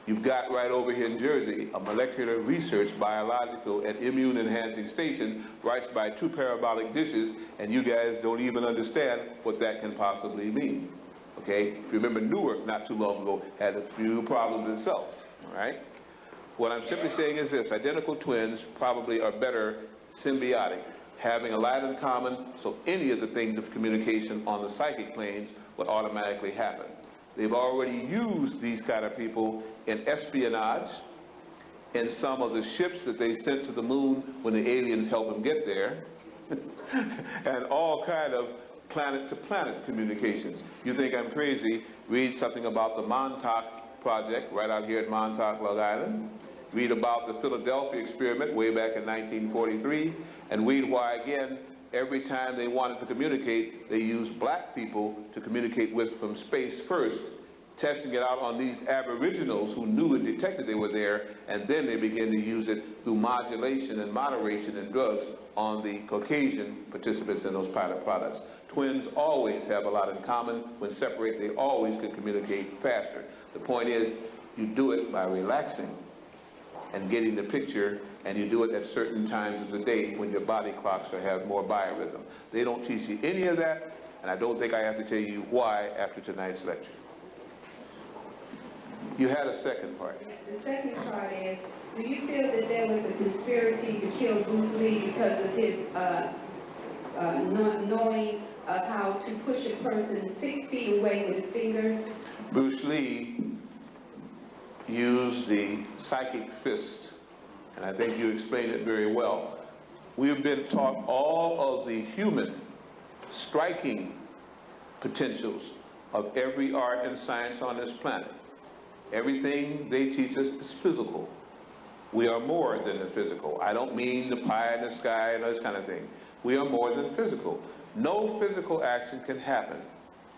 [SPEAKER 2] You've got right over here in Jersey a molecular research, biological, and immune-enhancing station right by two parabolic dishes, and you guys don't even understand what that can possibly mean. Okay? If you remember, Newark not too long ago had a few problems itself. All right? What I'm simply saying is this: identical twins probably are better symbiotic, having a lot in common, so any of the things of communication on the psychic planes would automatically happen. They've already used these kind of people in espionage, in some of the ships that they sent to the moon when the aliens helped them get there, and all kind of planet-to-planet communications. You think I'm crazy? Read something about the Montauk Project right out here at Montauk, Long Island. Read about the Philadelphia experiment way back in 1943, and read why, again, every time they wanted to communicate, they used black people to communicate with from space first, testing it out on these aboriginals who knew and detected they were there, and then they began to use it through modulation and moderation and drugs on the Caucasian participants in those pilot products. Twins always have a lot in common. When separate, they always can communicate faster. The point is, you do it by relaxing and getting the picture, and you do it at certain times of the day when your body clocks or have more biorhythm. They don't teach you any of that, and I don't think I have to tell you why after tonight's lecture. You had a second part.
[SPEAKER 3] The second part is, do you feel that there was a conspiracy to kill Bruce Lee because of his not knowing how to push a person 6 feet away with his fingers?
[SPEAKER 2] Bruce Lee used the psychic fist, and I think you explained it very well. We have been taught all of the human striking potentials of every art and science on this planet. Everything they teach us is physical. We are more than the physical. I don't mean the pie in the sky and this kind of thing. We are more than physical. No physical action can happen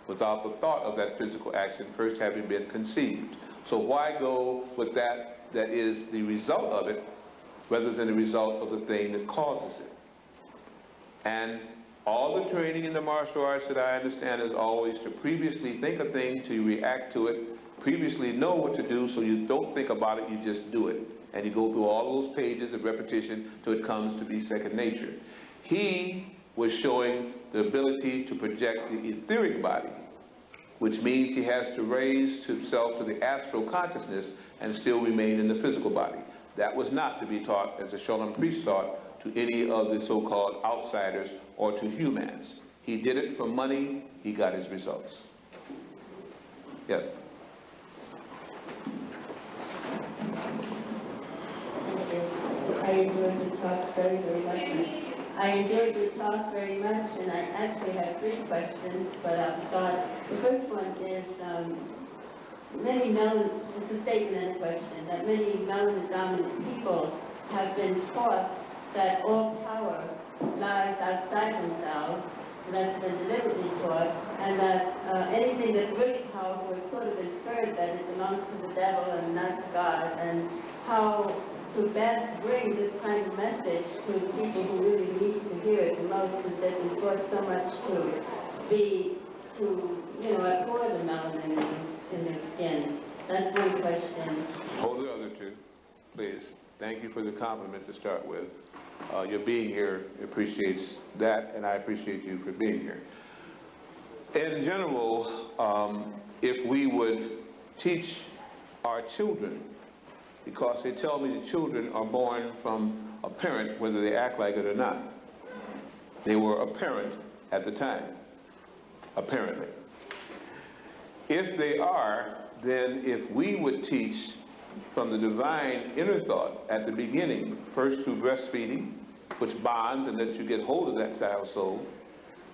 [SPEAKER 2] without the thought of that physical action first having been conceived. So why go with that is the result of it rather than the result of the thing that causes it? And all the training in the martial arts that I understand is always to previously think a thing, to react to it, previously know what to do, so you don't think about it, you just do it. And you go through all those pages of repetition till it comes to be second nature. He was showing the ability to project the etheric body, which means he has to raise himself to the astral consciousness and still remain in the physical body. That was not to be taught, as the Sholem priest taught, to any of the so-called outsiders or to humans. He did it for money, he got his results. Yes?
[SPEAKER 3] I enjoyed the talk very, very much. I enjoyed your talk very much, and I actually have 3 questions, but I'll start. The first one is, it's a statement and a question, that many melanin-dominant people have been taught that all power lies outside themselves, and that's been deliberately taught, and that anything that's really powerful is sort of inferred that it belongs to the devil and not to God, and how to best bring this kind of message to the people who really need to hear it the most, is they've been taught so much to abhor the melanin in their skin. That's one question.
[SPEAKER 2] Hold the other 2, please. Thank you for the compliment to start with. Your being here appreciates that, and I appreciate you for being here. In general, if we would teach our children, because they tell me the children are born from a parent, whether they act like it or not. They were a parent at the time, apparently. If they are, then if we would teach from the divine inner thought at the beginning, first through breastfeeding, which bonds and lets you get hold of that child's soul,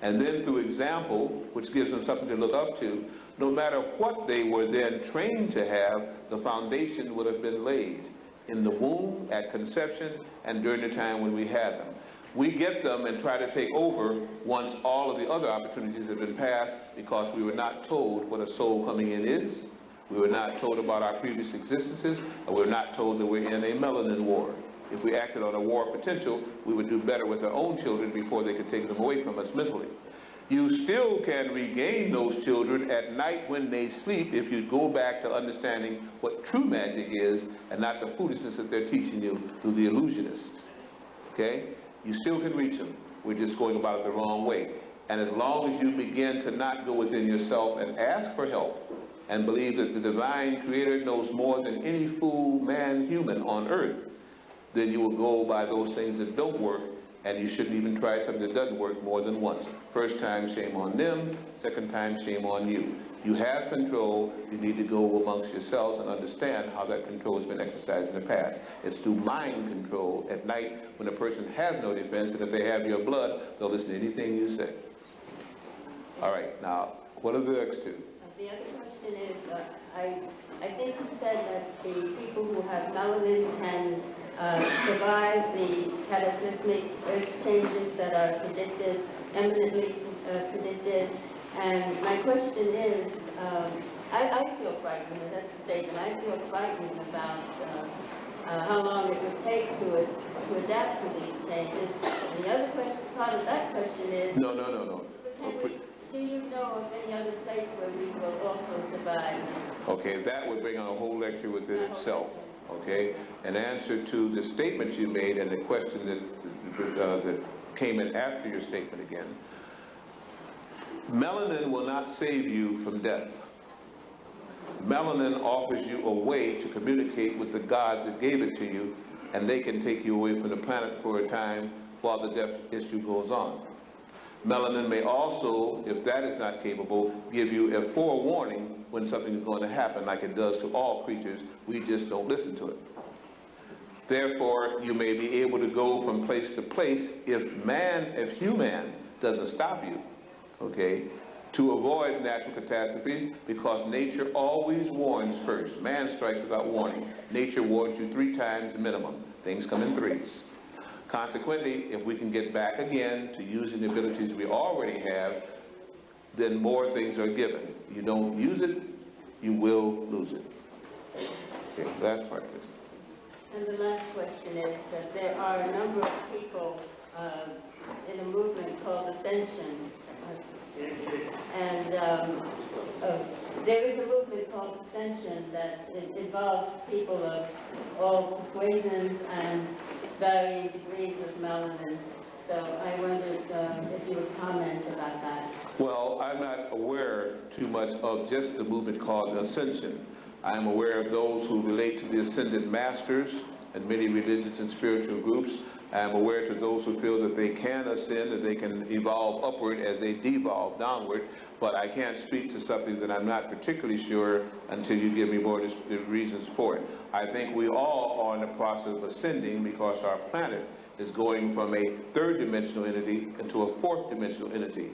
[SPEAKER 2] and then through example, which gives them something to look up to, no matter what they were then trained to have, the foundation would have been laid in the womb, at conception, and during the time when we had them. We get them and try to take over once all of the other opportunities have been passed, because we were not told what a soul coming in is. We were not told about our previous existences, and we were not told that we're in a melanin war. If we acted on a war potential, we would do better with our own children before they could take them away from us mentally. You still can regain those children at night when they sleep if you go back to understanding what true magic is and not the foolishness that they're teaching you through the illusionists. Okay? You still can reach them. We're just going about it the wrong way. And as long as you begin to not go within yourself and ask for help and believe that the divine creator knows more than any fool, man, human on earth, then you will go by those things that don't work, and you shouldn't even try something that doesn't work more than once. First time, shame on them. Second time, shame on you. You have control. You need to go amongst yourselves and understand how that control has been exercised in the past. It's through mind control at night when a person has no defense, and if they have your blood, they'll listen to anything you say. All right, now, what are the next 2?
[SPEAKER 3] The other question is, I think you said that the people who have melanin can survive the cataclysmic earth changes that are predicted, eminently predicted. And my question is, I feel frightened, and that's the statement, I feel frightened about how long it would take to adapt to these changes. And the other question, part of that question is... No. Do you know of any other place where we will also survive?
[SPEAKER 2] Okay, that would bring on a whole lecture within itself. Okay, in answer to the statement you made and the question that came in after your statement again, melanin will not save you from death. Melanin offers you a way to communicate with the gods that gave it to you, and they can take you away from the planet for a time while the death issue goes on. Melanin may also, if that is not capable, give you a forewarning when something is going to happen, like it does to all creatures. We just don't listen to it. Therefore, you may be able to go from place to place if human doesn't stop you, okay, to avoid natural catastrophes, because nature always warns first. Man strikes without warning. Nature warns you 3 times minimum. Things come in 3s. Consequently, if we can get back again to using the abilities we already have, then more things are given. You don't use it, you will lose it. Okay, last part, please.
[SPEAKER 3] And the last question is that there are a number of people in a movement called Ascension. And there is a movement called
[SPEAKER 4] called Ascension that it involves people of all persuasions and varying degrees of melanin. So I wondered if you would comment about that.
[SPEAKER 2] Well, I'm not aware too much of just the movement called Ascension. I'm aware of those who relate to the ascended masters and many religious and spiritual groups. I'm aware to those who feel that they can ascend and they can evolve upward as they devolve downward, but I can't speak to something that I'm not particularly sure until you give me more reasons for it. I think we all are in the process of ascending because our planet is going from a third dimensional entity into a fourth dimensional entity,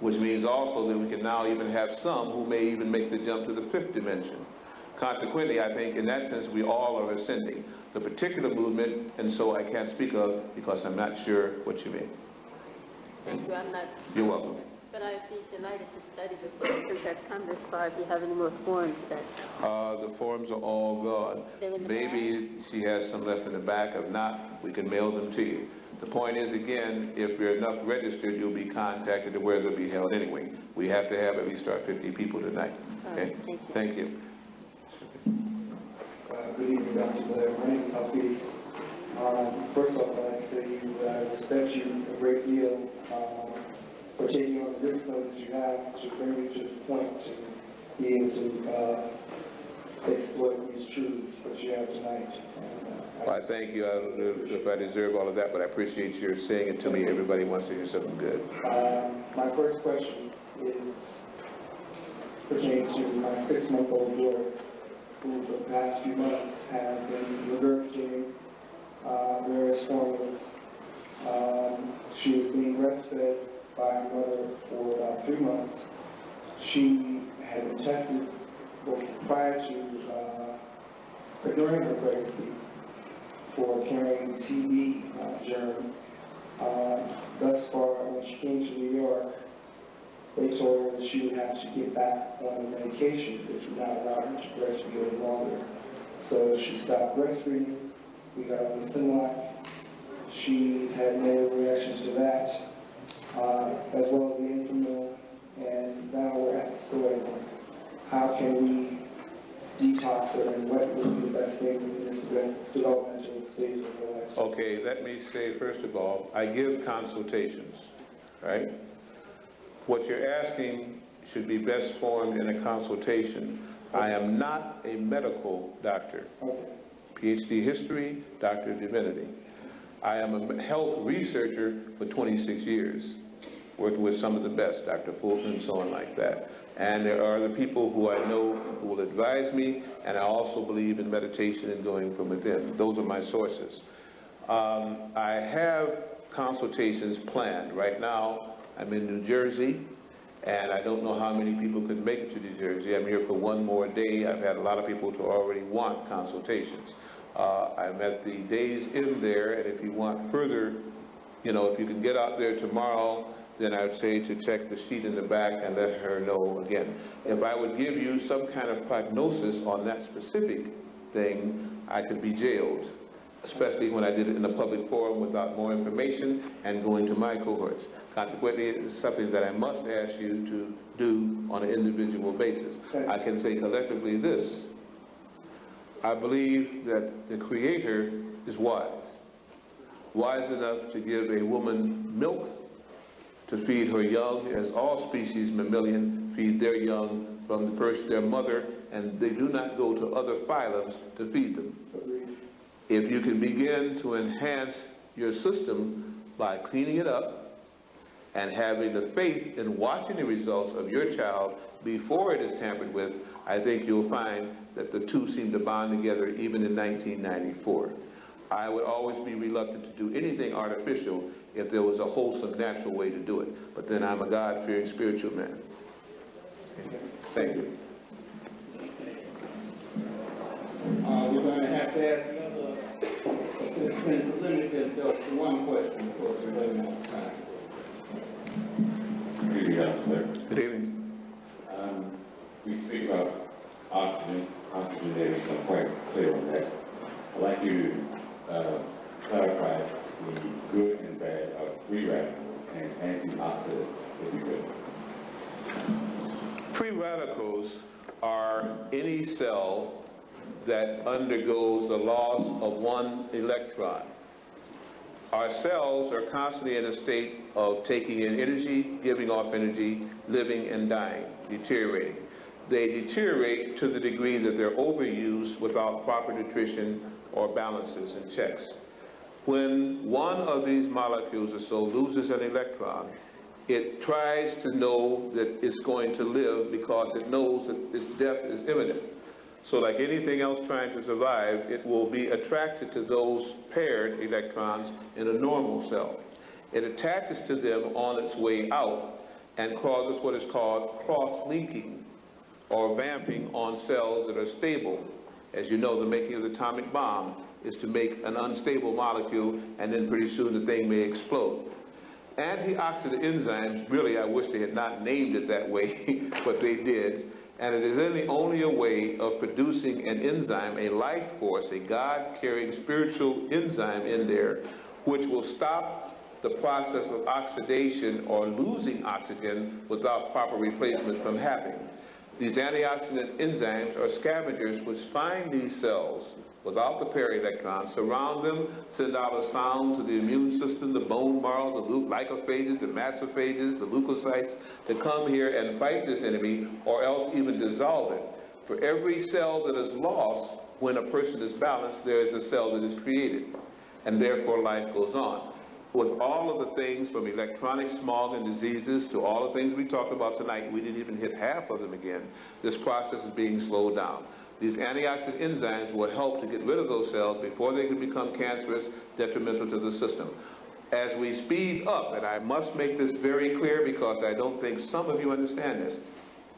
[SPEAKER 2] which means also that we can now even have some who may even make the jump to the fifth dimension. Consequently, I think in that sense we all are ascending. The particular movement, and so I can't speak of because I'm not sure what you mean.
[SPEAKER 4] Thank you. I'm not.
[SPEAKER 2] You're welcome.
[SPEAKER 4] But I'd be delighted to study with you since I've come this far. If you have any more forms that...
[SPEAKER 2] The forms are all gone. Maybe she has some left in the back. If not, we can mail them to you. The point is, again, if you're enough registered, you'll be contacted to where they'll be held anyway. We have to have at least our 50 people tonight. Okay? Thank you.
[SPEAKER 5] Good evening, Dr. Blair. My name is Hafiz. First off, I'd like to say I respect you a great deal for taking on the disciplines that you have to bring you to this point to be able to exploit these truths that you have tonight.
[SPEAKER 2] Well, I thank you. I don't know if I deserve all of that, but I appreciate your saying it to me. Everybody wants to hear something good.
[SPEAKER 5] My first question pertains to my 6-month-old daughter, who for the past few months has been regurgitating various formulas. She was being breastfed by her mother for about 3 months. She had been tested prior to, during her pregnancy for carrying TB germ. Thus far, when she came to New York, they told her that she would have to get back on the medication, which would not allow her to breastfeed any longer. So she stopped breastfeeding. We got on the Similac. She's had negative reactions to that, as well as the infant, and now we're at the soy milk. How can we detox her, and what would be the best thing in this developmental stage of her life?
[SPEAKER 2] Okay, let me say first of all, I give consultations, right? What you're asking should be best formed in a consultation. I am not a medical doctor.
[SPEAKER 5] Okay.
[SPEAKER 2] PhD history, Doctor of Divinity. I am a health researcher for 26 years, working with some of the best, Dr. Fulton and so on like that. And there are the people who I know who will advise me, and I also believe in meditation and going from within. Those are my sources. I have consultations planned. Right now, I'm in New Jersey, and I don't know how many people could make it to New Jersey. I'm here for one more day. I've had a lot of people who already want consultations. I'm at the days in there, and if you want further, if you can get out there tomorrow, then I would say to check the sheet in the back and let her know again. If I would give you some kind of prognosis on that specific thing, I could be jailed, especially when I did it in a public forum without more information and going to my cohorts. Consequently, it's something that I must ask you to do on an individual basis. I can say collectively this: I believe that the Creator is wise enough to give a woman milk to feed her young, as all species mammalian feed their young from their mother, and they do not go to other phylums to feed them. If you can begin to enhance your system by cleaning it up and having the faith in watching the results of your child before it is tampered with, I think you'll find that the two seem to bond together even in 1994. I would always be reluctant to do anything artificial if there was a wholesome, natural way to do it. But then I'm a God-fearing spiritual man. Thank you.
[SPEAKER 6] We're going to have to ask the other participants to limit themselves to one question because we're running out of time.
[SPEAKER 7] Good evening, Dr. Blair.
[SPEAKER 2] Good evening.
[SPEAKER 7] We speak about oxygenation, I'm quite clear on that. I'd like you to clarify the good and bad of free radicals and antioxidants, if you could.
[SPEAKER 2] Free radicals are any cell that undergoes the loss of one electron. Our cells are constantly in a state of taking in energy, giving off energy, living and dying, deteriorating. They deteriorate to the degree that they're overused without proper nutrition or balances and checks. When one of these molecules or so loses an electron, it tries to know that it's going to live because it knows that its death is imminent. So like anything else trying to survive, it will be attracted to those paired electrons in a normal cell. It attaches to them on its way out and causes what is called cross-linking or vamping on cells that are stable. As you know, the making of the atomic bomb is to make an unstable molecule, and then pretty soon the thing may explode. Antioxidant enzymes, really I wish they had not named it that way, but they did. And it is only a way of producing an enzyme, a life force, a God-carrying spiritual enzyme in there, which will stop the process of oxidation or losing oxygen without proper replacement from happening. These antioxidant enzymes are scavengers which find these cells without the pair electrons, surround them, send out a sound to the immune system, the bone marrow, the glycophages, the macrophages, the leukocytes, to come here and fight this enemy, or else even dissolve it. For every cell that is lost when a person is balanced, there is a cell that is created, and therefore life goes on. With all of the things from electronic smog and diseases to all the things we talked about tonight, we didn't even hit half of them again. This process is being slowed down. These antioxidant enzymes will help to get rid of those cells before they can become cancerous, detrimental to the system. As we speed up, and I must make this very clear because I don't think some of you understand this,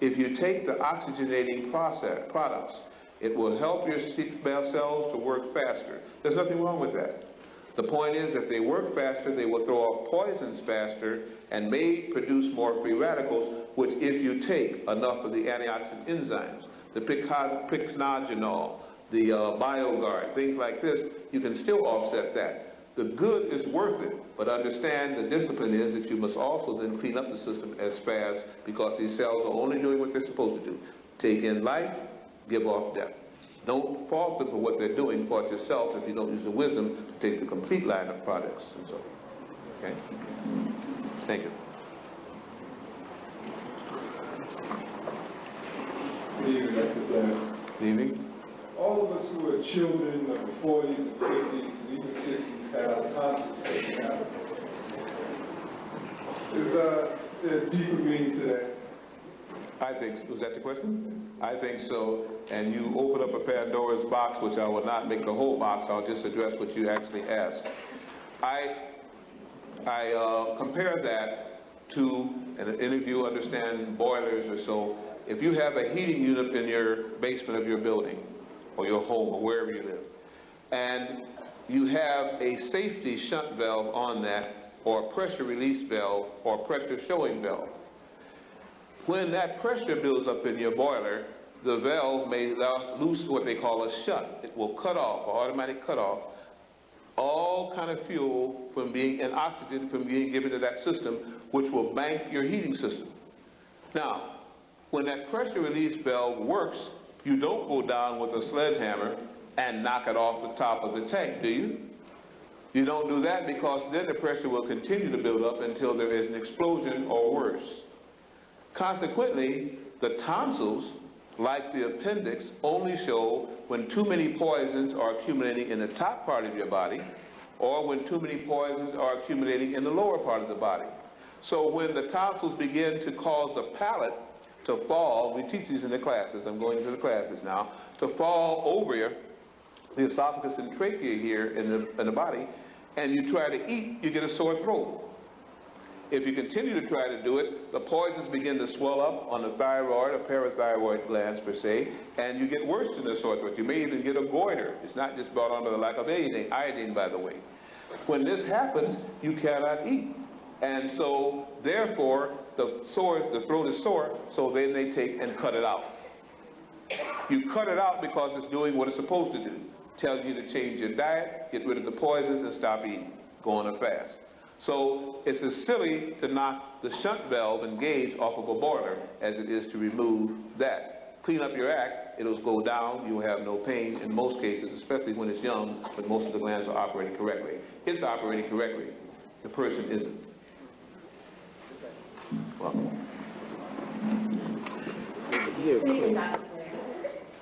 [SPEAKER 2] if you take the oxygenating products, it will help your cells to work faster. There's nothing wrong with that. The point is, if they work faster, they will throw off poisons faster and may produce more free radicals, which if you take enough of the antioxidant enzymes, the pycnogenol, the BioGuard, things like this, you can still offset that. The good is worth it, but understand the discipline is that you must also then clean up the system as fast, because these cells are only doing what they're supposed to do. Take in life, give off death. Don't fault them for what they're doing, fault yourself if you don't use the wisdom to take the complete line of products and so on. Okay? Thank you.
[SPEAKER 8] Good evening, Dr. Blair.
[SPEAKER 2] Good evening.
[SPEAKER 8] All of us who are children of the 40s and 50s and even 60s had our tonsils taken out. Is there a deeper meaning to that?
[SPEAKER 2] I think, was that the question? I think so, and you open up a Pandora's box, which I will not make the whole box, I'll just address what you actually asked. I compare that to, in any of you understand boilers or so, if you have a heating unit in your basement of your building, or your home, or wherever you live, and you have a safety shunt valve on that, or a pressure release valve, or pressure showing valve. When that pressure builds up in your boiler, the valve may loose what they call a shunt. It will cut off, or automatic cut off, all kind of fuel from being, and oxygen from being given to that system, which will bank your heating system. Now, when that pressure release valve works, you don't go down with a sledgehammer and knock it off the top of the tank, do you? You don't do that, because then the pressure will continue to build up until there is an explosion or worse. Consequently, the tonsils, like the appendix, only show when too many poisons are accumulating in the top part of your body, or when too many poisons are accumulating in the lower part of the body. So when the tonsils begin to cause the palate to fall, we teach these in the classes, I'm going into the classes now, to fall over the esophagus and trachea here in the body, and you try to eat, you get a sore throat. If you continue to try to do it, the poisons begin to swell up on the thyroid or parathyroid glands per se, and you get worse than the sore throat. You may even get a goiter. It's not just brought on by the lack of iodine, by the way. When this happens, you cannot eat. And so, therefore, the throat is sore, so then they take and cut it out. You cut it out because it's doing what it's supposed to do. Tells you to change your diet, get rid of the poisons, and stop eating. Go on a fast. So it's as silly to knock the shunt valve and gauge off of a boiler as it is to remove that. clean up your act, it'll go down, you'll have no pain in most cases, especially when it's young, but most of the glands are operating correctly. It's operating correctly. The person isn't. Welcome.
[SPEAKER 3] Stephen, Dr. Blair.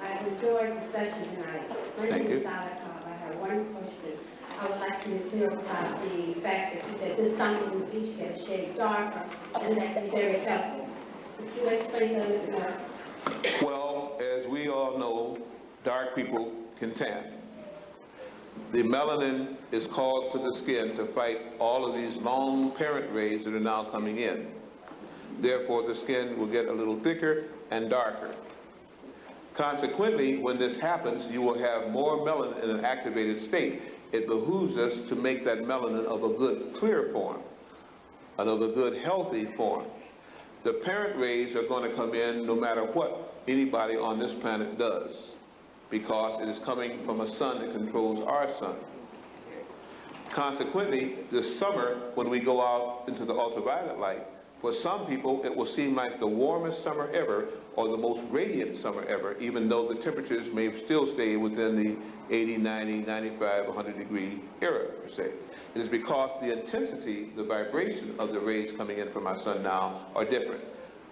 [SPEAKER 3] I enjoyed the session tonight. My
[SPEAKER 2] Thank
[SPEAKER 3] name
[SPEAKER 2] you.
[SPEAKER 3] is Donna Cobb. I have one question. I would like you to clear about the fact that you said this summer in the beach get a shade darker, and that can be very helpful. Could you explain that a little more?
[SPEAKER 2] Well, as we all know, dark people can tan. The melanin is called to the skin to fight all of these long parent rays that are now coming in. Therefore, the skin will get a little thicker and darker. Consequently, when this happens, you will have more melanin in an activated state. It behooves us to make that melanin of a good clear form, and of a good healthy form. The parent rays are going to come in no matter what anybody on this planet does, because it is coming from a sun that controls our sun. Consequently, this summer, when we go out into the ultraviolet light, for some people, it will seem like the warmest summer ever, or the most radiant summer ever, even though the temperatures may still stay within the 80, 90, 95, 100 degree era, per se. It is because the intensity, the vibration of the rays coming in from our sun now are different.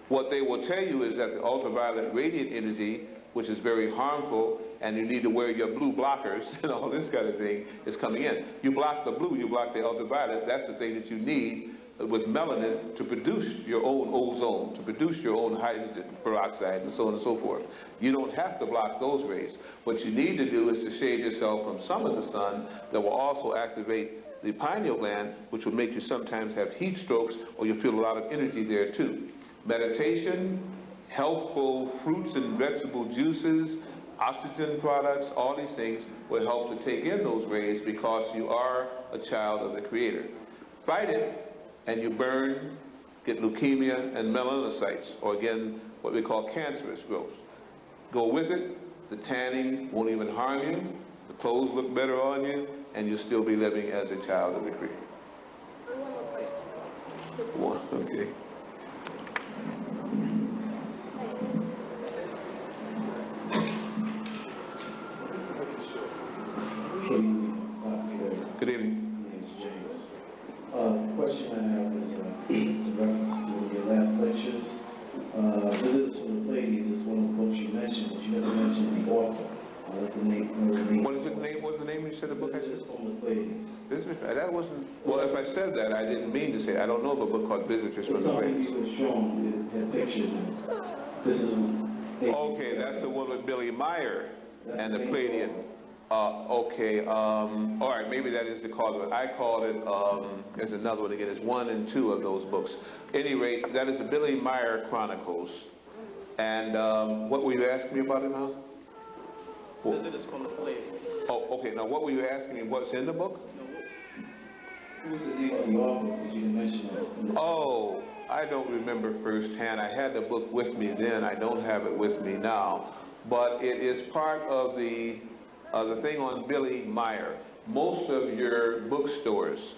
[SPEAKER 2] What they will tell you is that the ultraviolet radiant energy, which is very harmful, and you need to wear your blue blockers and all this kind of thing, is coming in. You block the blue, you block the ultraviolet, that's the thing that you need with melanin to produce your own ozone, to produce your own hydrogen peroxide, and so on and so forth. You don't have to block those rays. What you need to do is to shade yourself from some of the sun that will also activate the pineal gland, which will make you sometimes have heat strokes, or you feel a lot of energy there too. Meditation, healthful fruits and vegetable juices, oxygen products, all these things will help to take in those rays, because you are a child of the Creator. Fight it, and you burn, get leukemia and melanocytes, or again, what we call cancerous growth. Go with it, the tanning won't even harm you, the clothes look better on you, and you'll still be living as a child of the Creator. One, okay. Good evening.
[SPEAKER 9] The question I have is in reference to your last lectures. Visits to the Ladies is one of the books you mentioned, but you never mentioned the author.
[SPEAKER 2] What's the name you said the book?
[SPEAKER 9] Visits from the Ladies.
[SPEAKER 2] That wasn't, well, if I said that, I didn't mean to say it. I don't know of a book called Visitors from the Ladies.
[SPEAKER 9] Something you were shown, it had pictures in it. This is...
[SPEAKER 2] Okay, that's the one with Billy Meyer and the Palladian. Okay, all right, maybe that is the call of it. I called it, there's another one again, it's 1 and 2 of those books. At any rate, that is the Billy Meyer Chronicles. And what were you asking me about it now?
[SPEAKER 10] Visitors from the Palladian.
[SPEAKER 2] Oh, okay, now what were you asking me, what's in the book?
[SPEAKER 9] Who's the name of the author? Because you didn't mention that.
[SPEAKER 2] Oh, I don't remember firsthand. I had the book with me then, I don't have it with me now. But it is part of the thing on Billy Meyer. Most of your bookstores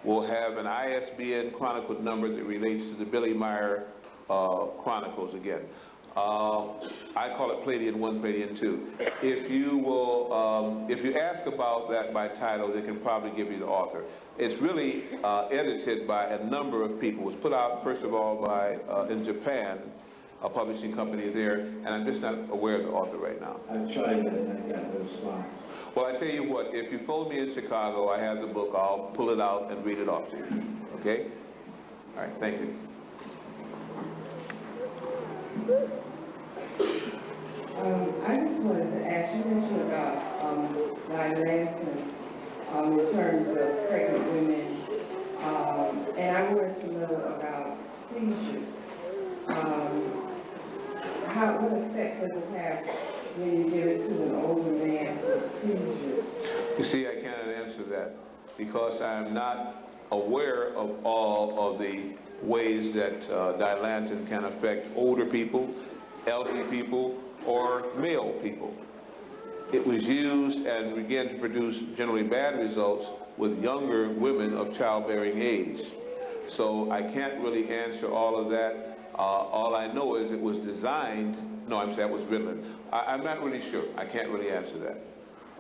[SPEAKER 2] will have an ISBN chronicle number that relates to the Billy Meyer Chronicles again. I call it Palladian 1, Palladian 2. If you ask about that by title, they can probably give you the author. It's really edited by a number of people. It was put out, first of all, by, in Japan, a publishing company there, and I'm just not aware of the author right now.
[SPEAKER 9] I've tried that and I got no response.
[SPEAKER 2] Well, I tell you what, if you phone me in Chicago, I have the book, I'll pull it out and read it off to you, okay? All right, thank you.
[SPEAKER 3] I just wanted to ask, you mentioned about dilatation in terms of pregnant women, and I wanted to know about seizures. What effect does it have when you give it to an older man for seizures?
[SPEAKER 2] You see, I cannot answer that because I am not aware of all of the ways that dilantin can affect older people, elderly people, or male people. It was used and began to produce generally bad results with younger women of childbearing age. So I can't really answer all of that. All I know is it was designed No, I'm saying that was Ritalin. I'm not really sure. I can't really answer that.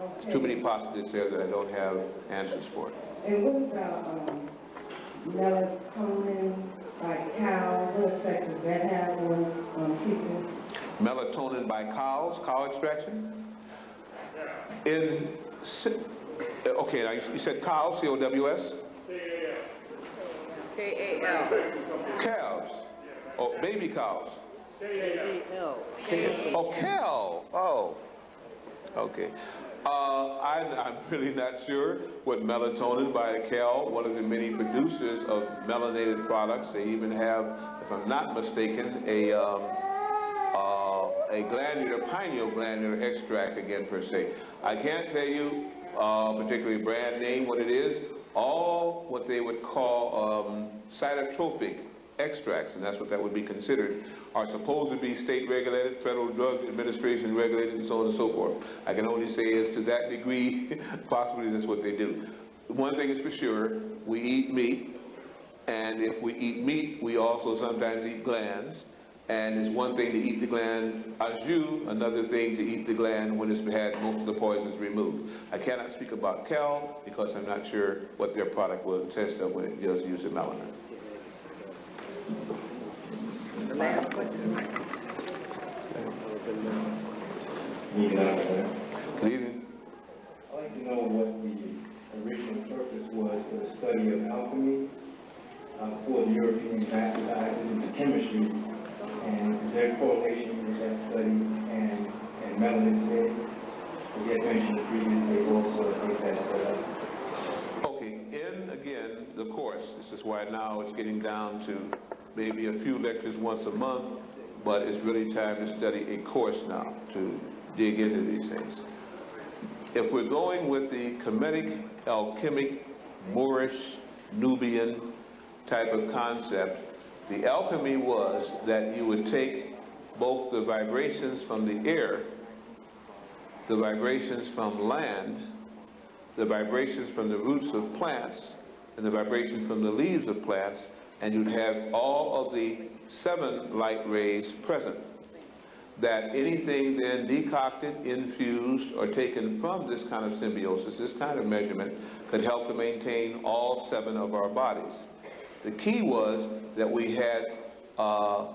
[SPEAKER 3] Okay.
[SPEAKER 2] Too many positives there that I don't have answers for.
[SPEAKER 3] And what about melatonin by cow? What effect does that have on people?
[SPEAKER 2] Melatonin by cows, cow extraction? Okay, now you said cows, C-O-W-S?
[SPEAKER 1] K-A-L.
[SPEAKER 2] Calves. Oh, baby cows.
[SPEAKER 1] K-A-L.
[SPEAKER 2] Oh, cow. Oh, okay. I'm really not sure what melatonin by a cow, one of the many producers of melanated products. They even have, if I'm not mistaken, a glandular, pineal glandular extract again per se. I can't tell you particularly brand name what it is. All what they would call cytotropic extracts, and that's what that would be considered, are supposed to be state regulated, Federal Drug Administration regulated, and so on and so forth. I can only say as to that degree, possibly that's what they do. One thing is for sure, we eat meat, and if we eat meat, we also sometimes eat glands. And it's one thing to eat the gland au jus, another thing to eat the gland when it's had most of the poisons removed. I cannot speak about Cal because I'm not sure what their product will consist of when it does use the melanin.
[SPEAKER 1] The last question.
[SPEAKER 9] Good
[SPEAKER 2] evening.
[SPEAKER 9] I'd like to know what the original purpose was for the study of alchemy for the Europeans baptized into chemistry, and is there a correlation with that study and melanin today? You had mentioned previously also that
[SPEAKER 2] Okay, in again the course, this is why now it's getting down to maybe a few lectures once a month, but it's really time to study a course now to dig into these things. If we're going with the Kemetic, alchemic, Moorish, Nubian type of concept, the alchemy was that you would take both the vibrations from the air, the vibrations from land, the vibrations from the roots of plants, and the vibrations from the leaves of plants, and you'd have all of the 7 light rays present. That anything then decocted, infused, or taken from this kind of symbiosis, this kind of measurement, could help to maintain all 7 of our bodies. The key was that we had 5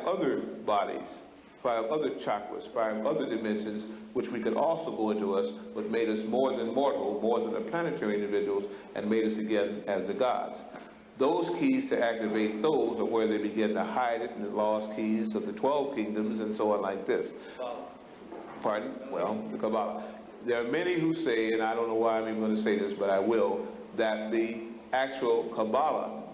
[SPEAKER 2] other bodies, 5 other chakras, 5 other dimensions, which we could also go into us, but made us more than mortal, more than the planetary individuals, and made us again as the gods. Those keys to activate those are where they begin to hide it in the lost keys of the 12 kingdoms and so on like this. Pardon? Well, the Kabbalah. There are many who say, and I don't know why I'm even going to say this, but I will, that the actual Kabbalah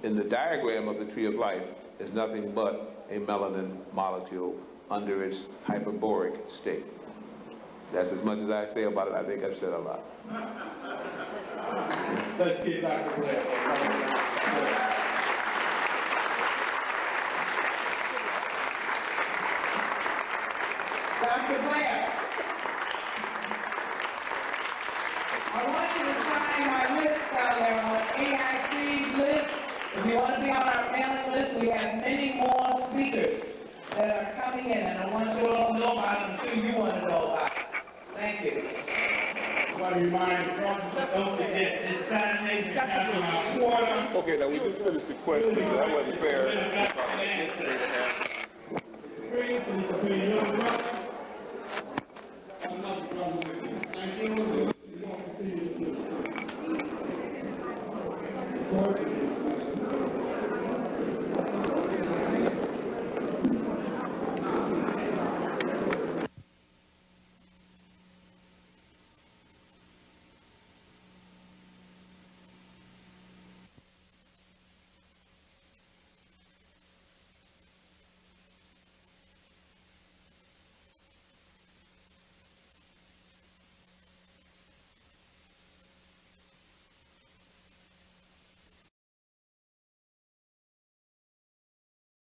[SPEAKER 2] in the diagram of the Tree of Life is nothing but a melanin molecule under its hyperboric state. That's as much as I say about it. I think I've said a lot.
[SPEAKER 6] Let's get Dr. Blair.
[SPEAKER 1] Dr. Blair, I want you to sign my list down there on AIC's list. If you want to be on our mailing list, we have many more speakers that are coming in, and I want you all to know about them too. You want to know about them. Thank you.
[SPEAKER 6] I want to remind don't forget this Saturday, the National Quarter.
[SPEAKER 2] Okay, now we just finished the question, so that wasn't fair.
[SPEAKER 6] Thank you.